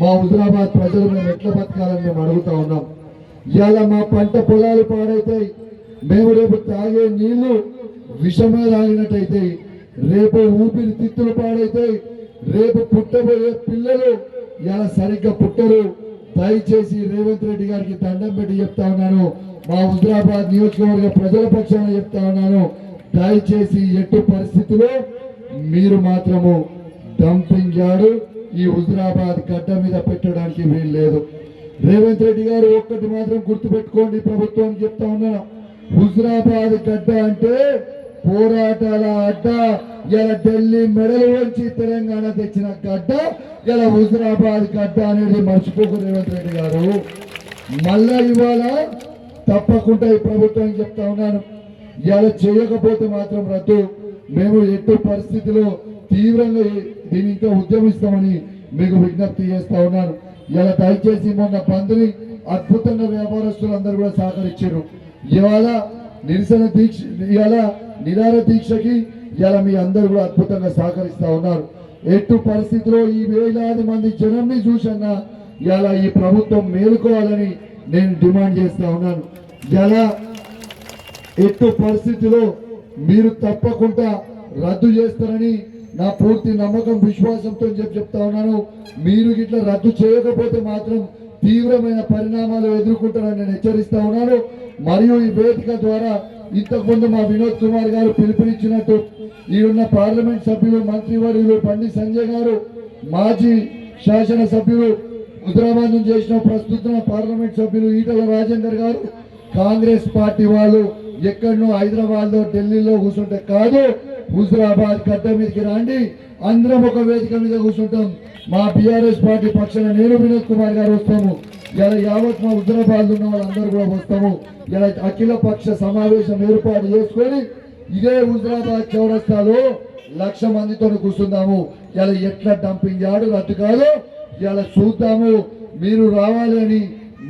మా హుజరాబాద్ ప్రజలు మేము ఎట్లా బతకాలని మేము అడుగుతా ఉన్నాం. ఇవాళ మా పంట పొలాలు పాడైతాయి, మేము రేపు తాగే నీళ్లు విషమే తాగినట్టయితే, రేపు ఊపిరితిత్తులు పాడైతాయి, రేపు పుట్టబోయే పిల్లలు ఇలా సరిగ్గా పుట్టరు. దయచేసి రేవంత్ రెడ్డి గారికి దండం పెట్టి చెప్తా ఉన్నాను, మా హుజరాబాద్ నియోజకవర్గ ప్రజల పక్షాన చెప్తా ఉన్నాను, దయచేసి ఎట్టి పరిస్థితుల్లో మీరు మాత్రము డంపింగ్ యార్డ్ ఈ హుజరాబాద్ గడ్డ మీద పెట్టడానికి వీలు లేదు. రేవంత్ రెడ్డి గారు ఒక్కటి మాత్రం గుర్తుపెట్టుకోండి, ప్రభుత్వానికి చెప్తా ఉన్నాను, హుజరాబాద్ గడ్డ అంటే పోరాటాల అడ్డ. ఇలా ఢిల్లీ మెడలు వంచి తెలంగాణ తెచ్చిన గడ్డ ఇలా హుజరాబాద్ గడ్డ అనేది మర్చిపోకు రేవంత్ రెడ్డి గారు. మళ్ళా ఇవాళ తప్పకుండా ఈ ప్రభుత్వానికి చెప్తా ఉన్నాను, ఇలా చేయకపోతే మాత్రం రద్దు. మేము ఎట్టి పరిస్థితిలో తీవ్రంగా దీని ఇంకా ఉద్యమిస్తామని మీకు విజ్ఞప్తి చేస్తా ఉన్నాను. ఇలా దయచేసి మొన్న బంద్ని అద్భుతంగా వ్యాపారస్తులందరూ కూడా సహకరించారు. ఇవాళ నిరసన దీక్ష, ఇవాళ నిరార దీక్షకి ఇలా మీ అందరూ కూడా అద్భుతంగా సహకరిస్తా ఉన్నారు. ఎట్టు పరిస్థితిలో ఈ వేలాది మంది జనంని చూసన్నా ఇలా ఈ ప్రభుత్వం మేలుకోవాలని నేను డిమాండ్ చేస్తా ఉన్నాను. ఇలా ఎట్టు పరిస్థితిలో మీరు తప్పకుండా రద్దు చేస్తారని నా పూర్తి నమ్మకం, విశ్వాసంతో చెప్తా ఉన్నాను. మీరు ఇట్లా రద్దు చేయకపోతే మాత్రం తీవ్రమైన పరిణామాలు ఎదుర్కొంటారని నేను హెచ్చరిస్తా ఉన్నాను. మరియు ఈ వేదిక ద్వారా ఇంతకుముందు మా వినోద్ కుమార్ గారు పిలుపునిచ్చినట్టు ఈడున్న పార్లమెంట్ సభ్యులు, మంత్రివర్యులు బండి సంజయ్ గారు, మాజీ శాసన సభ్యులు, హుజరాబాద్ నుంచి చేసిన ప్రస్తుత పార్లమెంట్ సభ్యులు ఈటల రాజేందర్ గారు, కాంగ్రెస్ పార్టీ వాళ్ళు ఎక్కడనో హైదరాబాద్ లో ఢిల్లీలో కూర్చుంటే కాదు, హుజరాబాద్ గడ్డ మీదకి రండి, అందరం ఒక వేదిక మీద కూర్చుంటాం. మా బీఆర్ఎస్ పార్టీ పక్షాన నేను వినోద్ కుమార్ గారు వస్తాము. ఇలా యావత్ మా హుజరాబాద్ ఉన్న వాళ్ళందరూ కూడా వస్తాము. ఇలా అఖిల పక్ష సమావేశం ఏర్పాటు చేసుకొని ఇదే హుజరాబాద్ చౌరస్తాలో 1,00,000 మందితో కూర్చుందాము. ఇలా ఎట్లా డంపింగ్ యార్డు రద్దు కాదు ఇలా చూద్దాము. మీరు రావాలి అని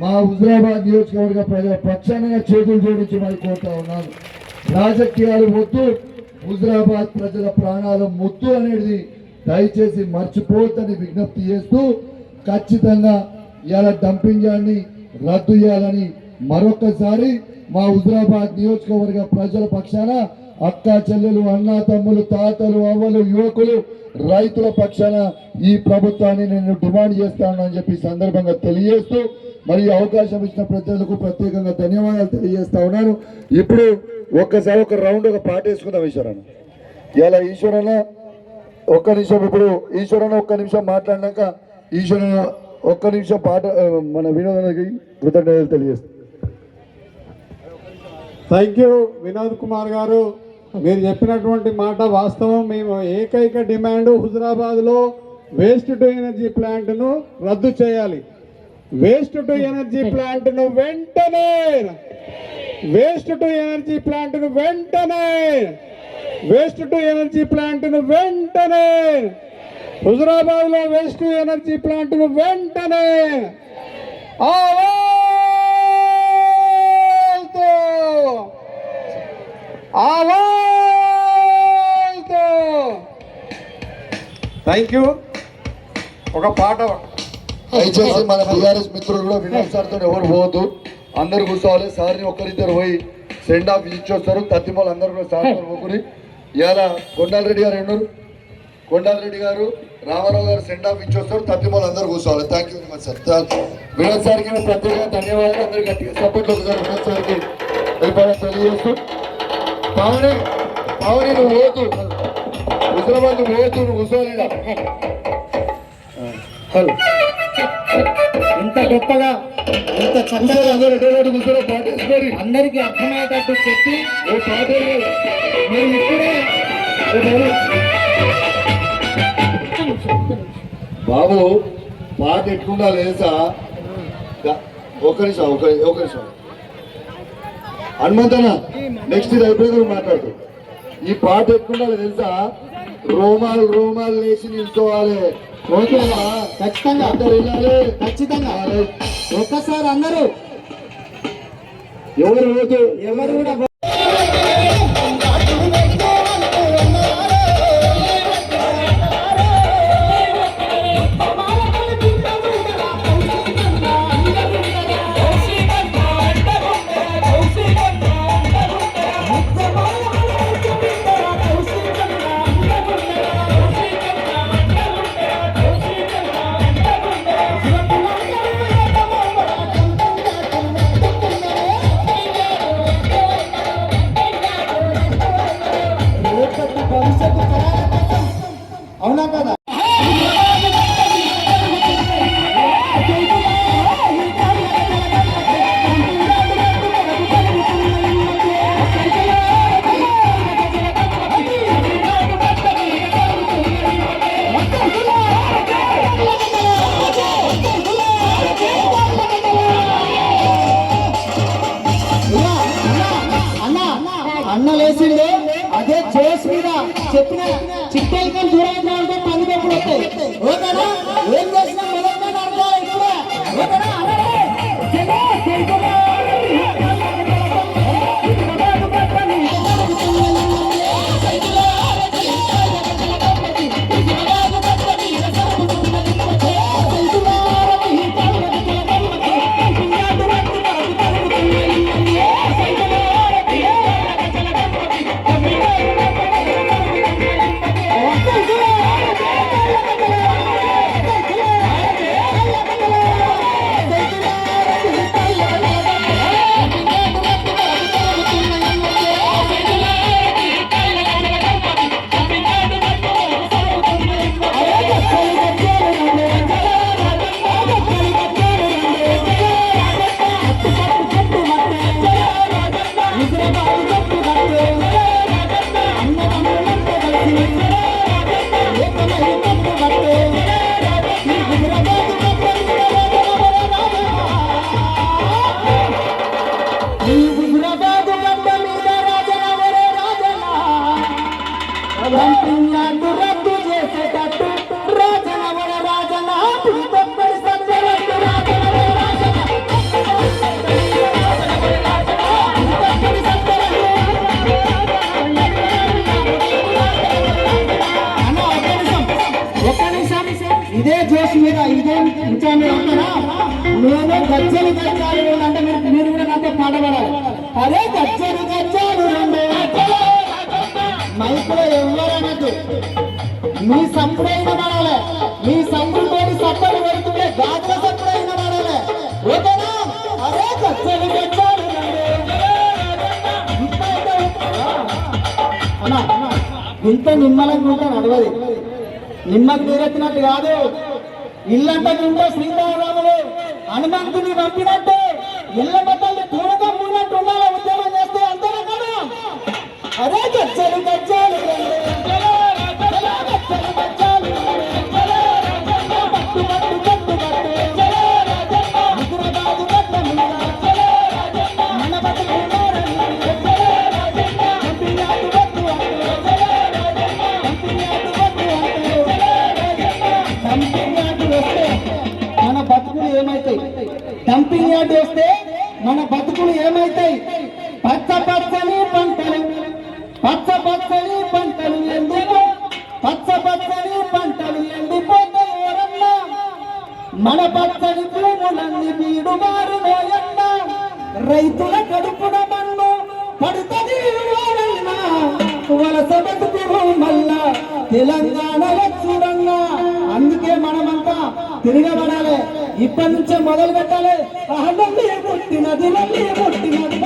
మా హుజరాబాద్ నియోజకవర్గ ప్రజల పక్షాన చేతులు జోడించి మరి కోరుతా ఉన్నాను. రాజకీయాలు వద్దు, హుజరాబాద్ ప్రజల ప్రాణాలు ముద్దు అనేది దయచేసి మర్చిపోవద్దని విజ్ఞప్తి చేస్తూ ఖచ్చితంగా ఇలా డంపింగ్ యార్డ్ని రద్దు చేయాలని మరొకసారి మా హుజరాబాద్ నియోజకవర్గ ప్రజల పక్షాన అక్క చెల్లెలు, అన్న తమ్ములు, తాతలు, అవ్వలు, యువకులు, రైతుల పక్షాన ఈ ప్రభుత్వాన్ని నేను డిమాండ్ చేస్తానని చెప్పి సందర్భంగా తెలియజేస్తూ మరి అవకాశం ఇచ్చిన ప్రజలకు ప్రత్యేకంగా ధన్యవాదాలు తెలియజేస్తా ఉన్నాను. ఇప్పుడు ఒక్కసారి ఒక రౌండ్ ఒక పాట వేసుకుందాం ఈశ్వరన్న. ఇలా ఈశ్వరన్న ఒక్క నిమిషం, ఇప్పుడు ఈశ్వరన్న ఒక్క నిమిషం మాట్లాడినాక ఈశ్వరన్న ఒక్క నిమిషం పాట మన వినోదానికి కృతజ్ఞతలు తెలియజేస్తాం. థ్యాంక్ యూ వినోద్ కుమార్ గారు, మీరు చెప్పినటువంటి మాట వాస్తవం. మేము ఏకైక డిమాండ్ హుజరాబాద్లో వేస్ట్ టు ఎనర్జీ ప్లాంట్ను రద్దు చేయాలి. వేస్ట్ టు ఎనర్జీ ప్లాంట్ను వెంటనే, వేస్ట్ టు ఎనర్జీ ప్లాంట్ను వెంటనే, వేస్ట్ టు ఎనర్జీ ప్లాంట్ను వెంటనే, హుజరాబాద్లో వేస్ట్ టు ఎనర్జీ ప్లాంట్ను వెంటనే థ్యాంక్ యూ. ఒక పాట దయచేసి మన బీఆర్ఎస్ మిత్రులు కూడా వినోద్ సార్తో ఎవరు పోవద్దు, అందరు కూర్చోవాలి. సార్ని ఒక్కరిద్దరు పోయి సెండ్ ఆఫ్ ఇచ్చొస్తారు. తత్తిమూలు అందరు కూడా సార్ పోకుని ఇవాళ కొండాలరెడ్డి గారు ఉన్నారు, కొండాలరెడ్డి గారు, రామారావు గారు సెండ్ ఆఫ్ ఇచ్చొస్తారు. తత్తిమూలు అందరూ కూర్చోవాలి. Thank you very much sir. Vinod సార్కి ప్రత్యేకంగా ధన్యవాదాలు. అందరు గట్టిగా సపోర్ట్ ఒకసారి వినోద్ సార్కి వెళ్ళిపోవడం తెలియజేస్తూ పావని పావని నువ్వు పోతు హుజరాబాద్ నువ్వు పోతు, నువ్వు కూర్చోవాలి. హలో ఇంత గొప్పగా ఇంత చక్కగా అందరికీ అర్థమయ్యేటట్టు చెప్పి మీరు ఇప్పుడే బాబు పాట ఎట్టుకుంటా లేదా ఒక నిమిషం ఒక నిమిషం హనుమంతన నెక్స్ట్ ఇది అయిపోయింది మాట్లాడుతూ ఈ పాట ఎట్టుకుంటా తెలుసా, రోమాలు రోమాలు లేచి నిల్చోవాలి. ఓకేనా? ఖచ్చితంగా అందరు వెళ్ళాలి. ఖచ్చితంగా ఒక్కసారి అందరూ ఎవరు పోతూ ఎవరు కూడా అవునా కదా? అన్న లేచిండు అదే జోస్ మీద చెప్పిన చిట్టెలకి దూరంగా ఉంటే పంది ఎప్పుడు వస్తాయి. ఓకేనా? ఏం చేసినా మొదటి అర్థాలు ఇప్పుడే. ఓకేనా? డంపింగ్ యార్డు రద్దు చేసేటట్టు రాజనవర రాజన పిలిపొక్కడి సత్యవతి రాజనవర రాజన ఒక్క నిమిషం ఇదే జోష్ మీద ఇదే ఇంకా మీరు ఉంటారా నేను గజ్జలు గజ్జాలు అంటే మీరు కూడా నాతో పాట పాడాలి అదే గజ్జలు గజ్జాలు మైకులో ఎవరన్నట్టు మీ సంపుడైన పడాలి మీ సంపుడుతోటి సప్పలు పెడుతుంటే గాజుల సప్పుడైన పడాలి ఓకేనా అదే గజ్జలు గజ్జాలు అన్నా ఇంత నిమ్మలంగా ఉంటా నడవది నిమ్మకు నీరెత్తినట్టు కాదు ఇల్లంటే ఉంటే శ్రీరాములు హనుమంతుని పంపినట్టు ఇళ్ళ బట్టలు పూనకం ఉన్నట్టు ఉండాలి ఉద్యమం చేస్తే అంతేనా కదా అదే గజ్జలు గజ్జాలు పట్టు పట్టు పట్టు పట్టు హైదరాబాదు గడ్డ మీద మన బతుకు డంపింగ్ యార్డ్ వస్తే మన బతుకులు ఏమైతాయి పచ్చ పచ్చని పంటలు పచ్చ పచ్చని పంటలు ఎందుకు పచ్చ పచ్చని పంటలు ఎండిపోతాయి ఎవరన్నా మన పచ్చని భూములన్నీ బీడు మారునోయన్నా రైతుల కడుపున మన్ను పడుతుంది ఎవరన్నా వలస బతుకు మళ్ళా తెలంగాణలో చూడన్నా అందుకే మనమంతా తిరగబడాలి ఇప్పటి నుంచే మొదలు పెట్టాలి పుట్టినది పుట్టినది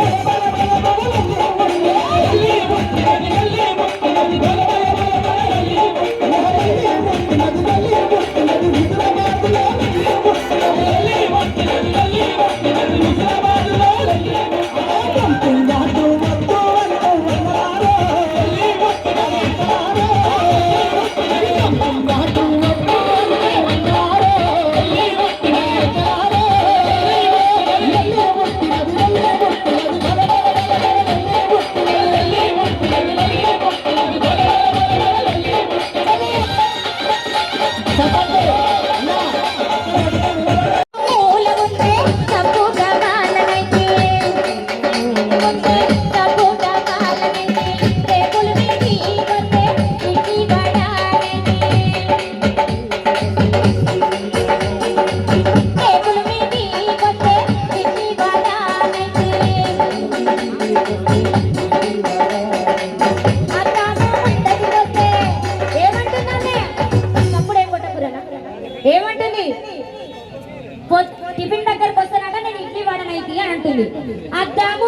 ఏమంటుంది టిఫిన్ దగ్గరకు వస్తానట నేను ఇడ్లీ వాడనైతి అని అంటుంది అద్దాము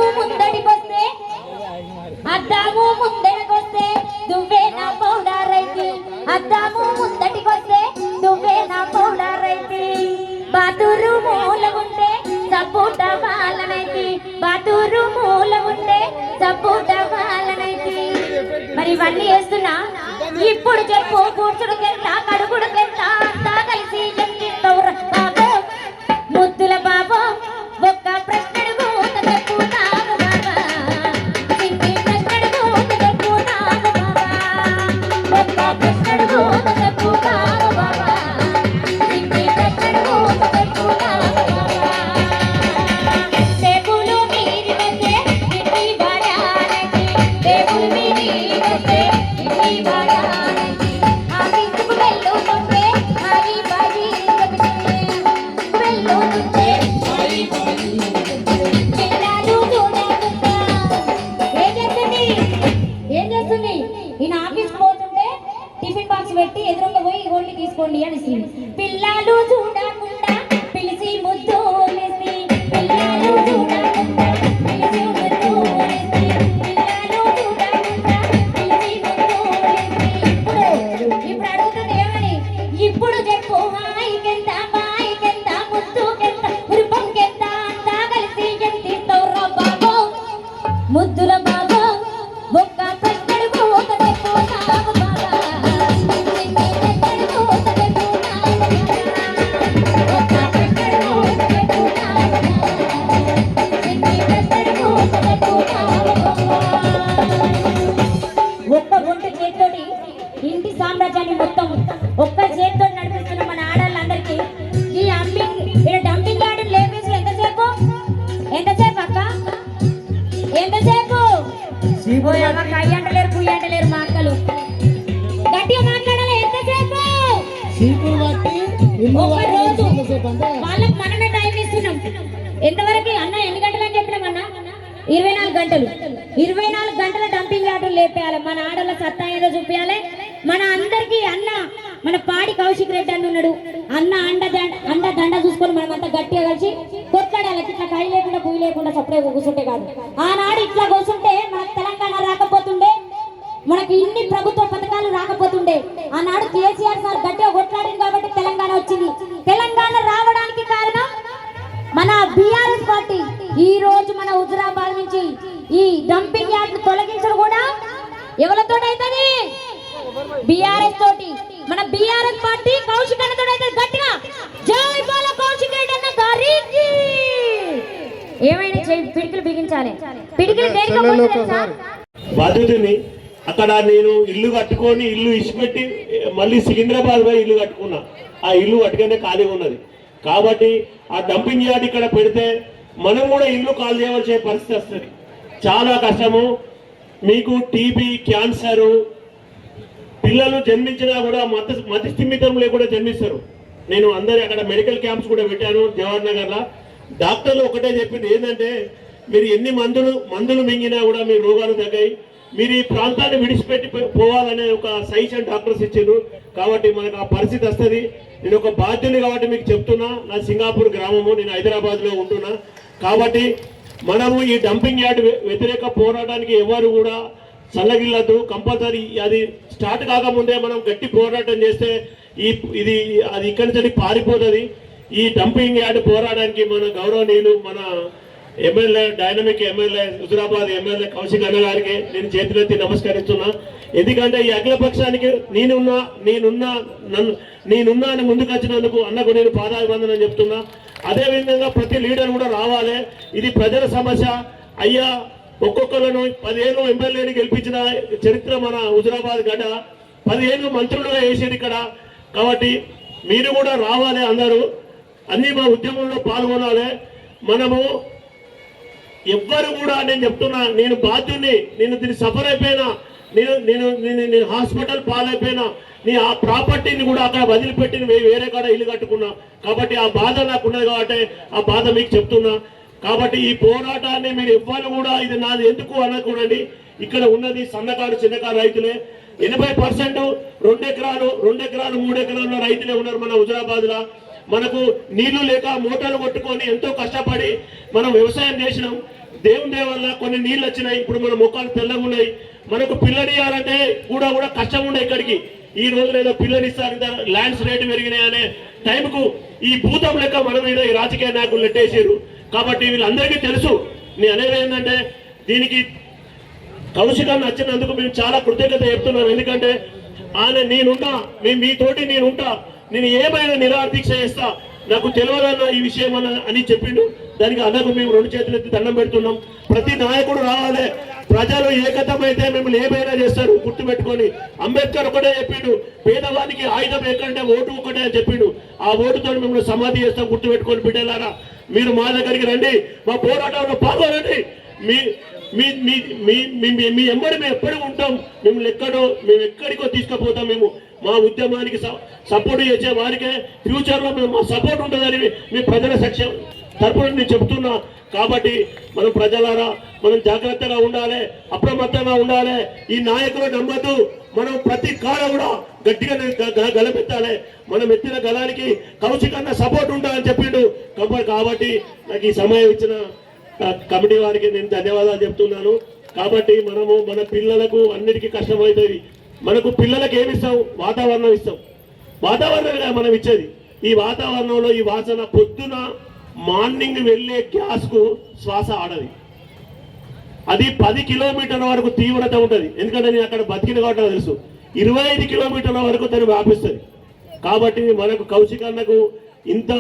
ముందటికొస్తే నువ్వే నా పౌడర్ రైతి అద్దాము ముందటికొస్తే నువ్వే నా పౌడర్ రైతి బాతూరు మూల ఉంటే సపోట వాళ్ళనైతి బాతూరు మూల ఉంటే సపోట వాళ్ళనైతి మరి ఇవన్నీ చేస్తున్నా ఇప్పుడు చెప్పు కూర్చుడుకెంత కడుగుడుకెంత అంతా కలిసి బాబు ముద్దుల బాబు ఒక్క ప్రశ్నడుగు తప్పుతావు బాబా సింగి ప్రశ్నడుగు తప్పుతావు బాబా ఒక్క ప్రశ్నడుగు తప్పుతావు బాబా సింగి ప్రశ్నడుగు తప్పుతావు బాబా టేబుల్ మీది వస్తే ఇడ్లీ వాడానకి టేబుల్ మీది వస్తే ఇడ్లీ వాడానకి ఆఫీసుకు వెళ్ళుతుంటే ఆగి బాగి వెళ్ళుతుంటే పిల్లలు చూడకుండా ఏం చేస్తుంది ఈయన ఆఫీస్ పోతుంటే టిఫిన్ బాక్స్ పెట్టి ఎదురుగా పోయి ఓన్లీ తీసుకోండి అని పిల్లలు చూడకుండా పిలిచి ముద్దు వేసి పిల్లలు చూడకుండా పిలిచి ముద్దు వేసి పిల్లలు చూడకుండా పిలిచి ముద్దు వేసి ఇప్పుడు అడుగుతుంది ఏమని ఇప్పుడు చెప్పు హాయికెంత బాయికెంత ముద్దుకెంత ఉరుపంకెంత అంతా కలిసి ఎంత ఇస్తావురా బాబు ముద్దుల బాబు ఒక్క ప్రశ్నడుగు ఒక చెప్పుతావు బాబా సింగి ప్రశ్నడుగు ఒక చెప్పుతావు బాబా ఒక్క ప్రశ్నడుగు ఒక చెప్పుతావు బాబా సామ్రాజ్యాన్ని మొత్తం ఒక్క చేతితో నడిపిస్తున్న మన ఆడవాళ్ళందరికీ ఈ డంపింగ్ యార్డ్ లేపేసి ఎంతసేపు అక్క ఎంతసేపు కయ్య అంటలేరు పుయ్య అంటలేరు మా అక్కలు గట్టిగా మాట్లాడాలి ఎంతసేపు ఒక్క రోజు వాళ్ళకి మనమే టైం ఇస్తున్నాం ఎంతవరకు అన్న ఎన్ని గంటలు అని చెప్పినామన్నా 24 గంటలు 24 గంటల డంపింగ్ యార్డులు లేపేయాలి మన ఆడల సత్తా ఏదో చూపించాలి మన అందరికి అన్న మన పాడి కౌశిక్ రెడ్డి అన్న ఉన్నాడు అన్న అండ దండ చూసుకొని మనం అంతా గట్టిగా కలిసి కొట్లాడాలి ఇట్లా కై లేకుండా పువ్వు లేకుండా సపరేట్ కూర్చుంటే కాదు ఆనాడు ఇట్లా కూర్చుంటే మనకు తెలంగాణ రాకపోతుండే మనకి ఇన్ని ప్రభుత్వ పథకాలు రాకపోతుండే ఆనాడు కేసీఆర్ సార్ గట్టిగా కొట్లాడింది కాబట్టి తెలంగాణ వచ్చింది తెలంగాణ రావడానికి కారణం మన బీఆర్ఎస్ పార్టీ ఈ రోజు మన హుజురాబాద్ నుంచి ఈ డంపింగ్ యార్డ్ తొలగించడం కూడా ఎవరితో అవుతుంది బీఆర్ఎస్ తోటి మన బీఆర్ఎస్ పార్టీ కౌశిక్ అన్నతో అయితే గట్టిగా జై బాల కౌశిక్ రెడ్డి అన్న గారికి ఏమైనా పిడికిలు బిగించాలి పిడికిలు బాధ్యతని అక్కడ నేను ఇల్లు కట్టుకొని ఇల్లు ఇచ్చిపెట్టి మళ్ళీ సికింద్రాబాద్ పోయి ఇల్లు కట్టుకున్నా ఆ ఇల్లు కట్టుకునే ఖాళీ ఉన్నది కాబట్టి ఆ డంపింగ్ యార్డ్ ఇక్కడ పెడితే మనం కూడా ఇల్లు కాల్ చేయవలసిన పరిస్థితి వస్తుంది చాలా కష్టము మీకు టీబీ క్యాన్సరు పిల్లలు జన్మించినా కూడా మతి స్థిమితం లేకుండా జన్మిస్తారు నేను అందరి అక్కడ మెడికల్ క్యాంప్స్ కూడా పెట్టాను జవహర్ నగర్లో డాక్టర్లు ఒకటే చెప్పింది ఏంటంటే మీరు ఎన్ని మందులు మింగినా కూడా మీ రోగాలు తగ్గాయి మీరు ఈ ప్రాంతాన్ని విడిచిపెట్టి పోవాలనే ఒక సజెషన్ డాక్టర్స్ ఇచ్చారు కాబట్టి మనకు ఆ పరిస్థితి వస్తుంది నేను ఒక బాధ్యుని కాబట్టి మీకు చెప్తున్నా నా సింగాపూర్ గ్రామము నేను హైదరాబాద్లో ఉంటున్నా కాబట్టి మనము ఈ డంపింగ్ యార్డ్ వ్యతిరేక పోరాటానికి ఎవరు కూడా చల్లగిల్లదు కంపల్సరీ అది స్టార్ట్ కాకముందే మనం గట్టి పోరాటం చేస్తే ఇది అది ఇక్కడి నుంచి పారిపోతుంది ఈ డంపింగ్ యార్డ్ పోరాటానికి మన గౌరవనీయులు మన MLA dynamic MLA Huzurabad MLA Kaushik అన్న గారికి నేను చేతులెత్తి నమస్కరిస్తున్నా ఎందుకంటే ఈ అఖిలపక్షానికి నేనున్నా అని ముందుకు వచ్చినందుకు అన్నకు నేను పాదాభివందనం చెప్తున్నా అదేవిధంగా ప్రతి లీడర్ కూడా రావాలి ఇది ప్రజల సమస్య అయ్యా ఒక్కొక్కలను 10 ఏళ్ళు ఎమ్మెల్యేని గెలిపించిన చరిత్ర మన హుజురాబాద్ గడ్డ 10 ఏళ్ళు మంత్రులుగా వేసేది ఇక్కడ కాబట్టి మీరు కూడా రావాలి అందరూ అన్ని మా ఉద్యమంలో పాల్గొనాలి మనము ఎవ్వరు కూడా నేను చెప్తున్నా నేను బాధ్యుని నేను దీన్ని సఫర్ అయిపోయినా నేను హాస్పిటల్ పాలైపోయినా నీ ఆ ప్రాపర్టీని కూడా అక్కడ వదిలిపెట్టి వేరే కాడ ఇల్లు కట్టుకున్నా కాబట్టి ఆ బాధ నాకు ఉన్నది కాబట్టి ఆ బాధ మీకు చెప్తున్నా కాబట్టి ఈ పోరాటాన్ని మీరు ఎవ్వరు కూడా ఇది నాది ఎందుకు అనకూడండి ఇక్కడ ఉన్నది సన్నకారు చిన్నకారు రైతులే 80% 2 ఎకరాలు 3 ఎకరాల రైతులే ఉన్నారు మన హుజురాబాద్ లో మనకు నీళ్లు లేక మోటార్లు కొట్టుకొని ఎంతో కష్టపడి మనం వ్యవసాయం చేసినాం దేవుని వల్ల కొన్ని నీళ్ళు వచ్చినాయి ఇప్పుడు మన మొక్కలు తెల్లగా ఉన్నాయి మనకు పిల్లనియాలంటే కూడా కష్టం ఉండే ఇక్కడికి ఈ రోజు ఏదో పిల్లనిస్తారు ల్యాండ్స్ రేటు పెరిగినాయి అనే టైంకు ఈ భూతం లెక్క మన మీద ఈ రాజకీయ నాయకులు నెట్టేసారు కాబట్టి వీళ్ళందరికీ తెలుసు నేను అనేది ఏంటంటే దీనికి కౌశికాన్ని వచ్చినందుకు మేము చాలా కృతజ్ఞత చెప్తున్నాం ఎందుకంటే ఆయన నేనుంటా మీతోటి నేను ఏమైనా నిరాదీక్ష చేస్తా నాకు తెలియదన్న ఈ విషయం అని చెప్పిండు దానికి అన్నకు మేము 2 చేతులు ఎత్తి దండం పెడుతున్నాం ప్రతి నాయకుడు రావాలి ప్రజలు ఏకతమైతే మిమ్మల్ని ఏమైనా చేస్తారు గుర్తుపెట్టుకొని అంబేద్కర్ ఒకటే చెప్పిండు పేదవానికి ఆయుధం ఎక్కడంటే ఓటు ఒకటే అని చెప్పిండు ఆ ఓటుతో మిమ్మల్ని సమాధి చేస్తాం గుర్తుపెట్టుకొని బిడ్డలారా మీరు మా దగ్గరికి రండి మా పోరాటంలో పాల్గొనండి మీ ఎమ్మడి మేము ఎప్పటికీ ఉంటాం మేము ఎక్కడికో తీసుకుపోతాం మేము మా ఉద్యమానికి సపోర్ట్ చేసే వారికే ఫ్యూచర్లో మేము మా సపోర్ట్ ఉంటుందని మీ ప్రజల సఖ్యం తరపున నేను చెప్తున్నా కాబట్టి మనం ప్రజలారా మనం జాగ్రత్తగా ఉండాలి అప్రమత్తంగా ఉండాలి ఈ నాయకులు నమ్మద్దు మనం ప్రతి కాడ కూడా గట్టిగా గలపెత్తాలి మనం ఎత్తిన గలానికి కౌశిక్ అన్న సపోర్ట్ ఉండాలని చెప్పిండు కాబట్టి నాకు ఈ సమయం ఇచ్చిన కమిటీ వారికి నేను ధన్యవాదాలు చెప్తున్నాను కాబట్టి మనము మన పిల్లలకు అన్నిటికీ కష్టమవుతుంది మనకు పిల్లలకు ఏమిస్తాం వాతావరణం ఇస్తాం వాతావరణమే మనం ఇచ్చేది ఈ వాతావరణంలో ఈ వాసన పొద్దున మార్నింగ్ వెళ్ళే గ్యాస్కు శ్వాస ఆడది అది 10 కిలోమీటర్ల వరకు తీవ్రత ఉంటుంది ఎందుకంటే నేను అక్కడ బతికిన కాబట్టి తెలుసు 25 కిలోమీటర్ల వరకు తను వ్యాపిస్తుంది కాబట్టి మనకు కౌశిక్ అన్నకు ఇంత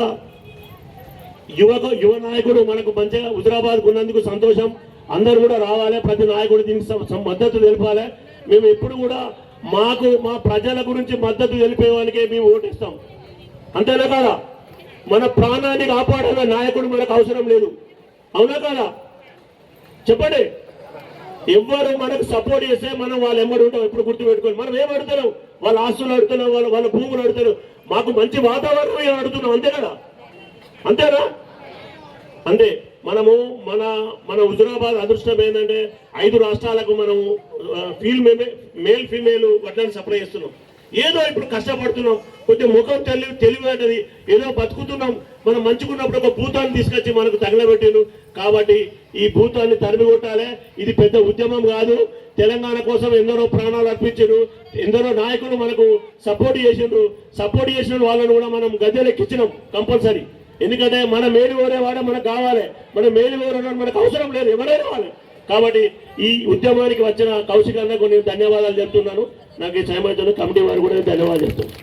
యువ నాయకుడు మనకు మంచిగా హుజురాబాద్ ఉన్నందుకు సంతోషం అందరూ కూడా రావాలి ప్రతి నాయకుడు దీనికి మద్దతు తెలపాలి మేము ఎప్పుడు కూడా మాకు మా ప్రజల గురించి మద్దతు తెలిపేవానికే మేము ఓటేస్తాం. అంతేనా కాదా? మన ప్రాణాన్ని కాపాడాలన్న నాయకుడు మనకు అవసరం లేదు. అవునా కాదా? చెప్పండి. ఎవ్వరు మనకు సపోర్ట్ చేస్తే మనం వాళ్ళు ఎమ్మడి ఉంటాం. ఎప్పుడు గుర్తుపెట్టుకోవాలి. మనం ఏం అడుగుతున్నాం? వాళ్ళ ఆస్తులు అడుగుతున్నాం, వాళ్ళ భూములు అడుగుతున్నాం, మాకు మంచి వాతావరణం అడుగుతున్నాం. అంతే కదా? అంతేనా? అంతే. మనము మన హుజురాబాద్ అదృష్టం ఏంటంటే 5 రాష్ట్రాలకు మనము మేల్ ఫీమేల్ వడ్లను సప్లై చేస్తున్నాం. ఏదో ఇప్పుడు కష్టపడుతున్నాం, కొంచెం ముఖం తెలివి అంటది, ఏదో బతుకుతున్నాం. మనం మంచుకున్నప్పుడు ఒక భూతాన్ని తీసుకొచ్చి మనకు తగలబెట్టారు. కాబట్టి ఈ భూతాన్ని తరిమి కొట్టాలి. ఇది పెద్ద ఉద్యమం కాదు. తెలంగాణ కోసం ఎందరో ప్రాణాలు అర్పించారు, ఎందరో నాయకులు మనకు సపోర్ట్ చేసిన వాళ్ళను కూడా మనం గద్దెలెక్కించినాం కంపల్సరీ. ఎందుకంటే మన మేలు కోరేవాడే మనకు కావాలి. మన మేలు కోరేవాడు మనకు అవసరం లేదు, ఎవరైనా వాళ్ళు. కాబట్టి ఈ ఉద్యమానికి వచ్చిన కౌశిక్ అన్నకు నేను ధన్యవాదాలు చెప్తున్నాను. నాకు ఈ సమయంలో కమిటీ వారు కూడా ధన్యవాదాలు చెప్తున్నాను.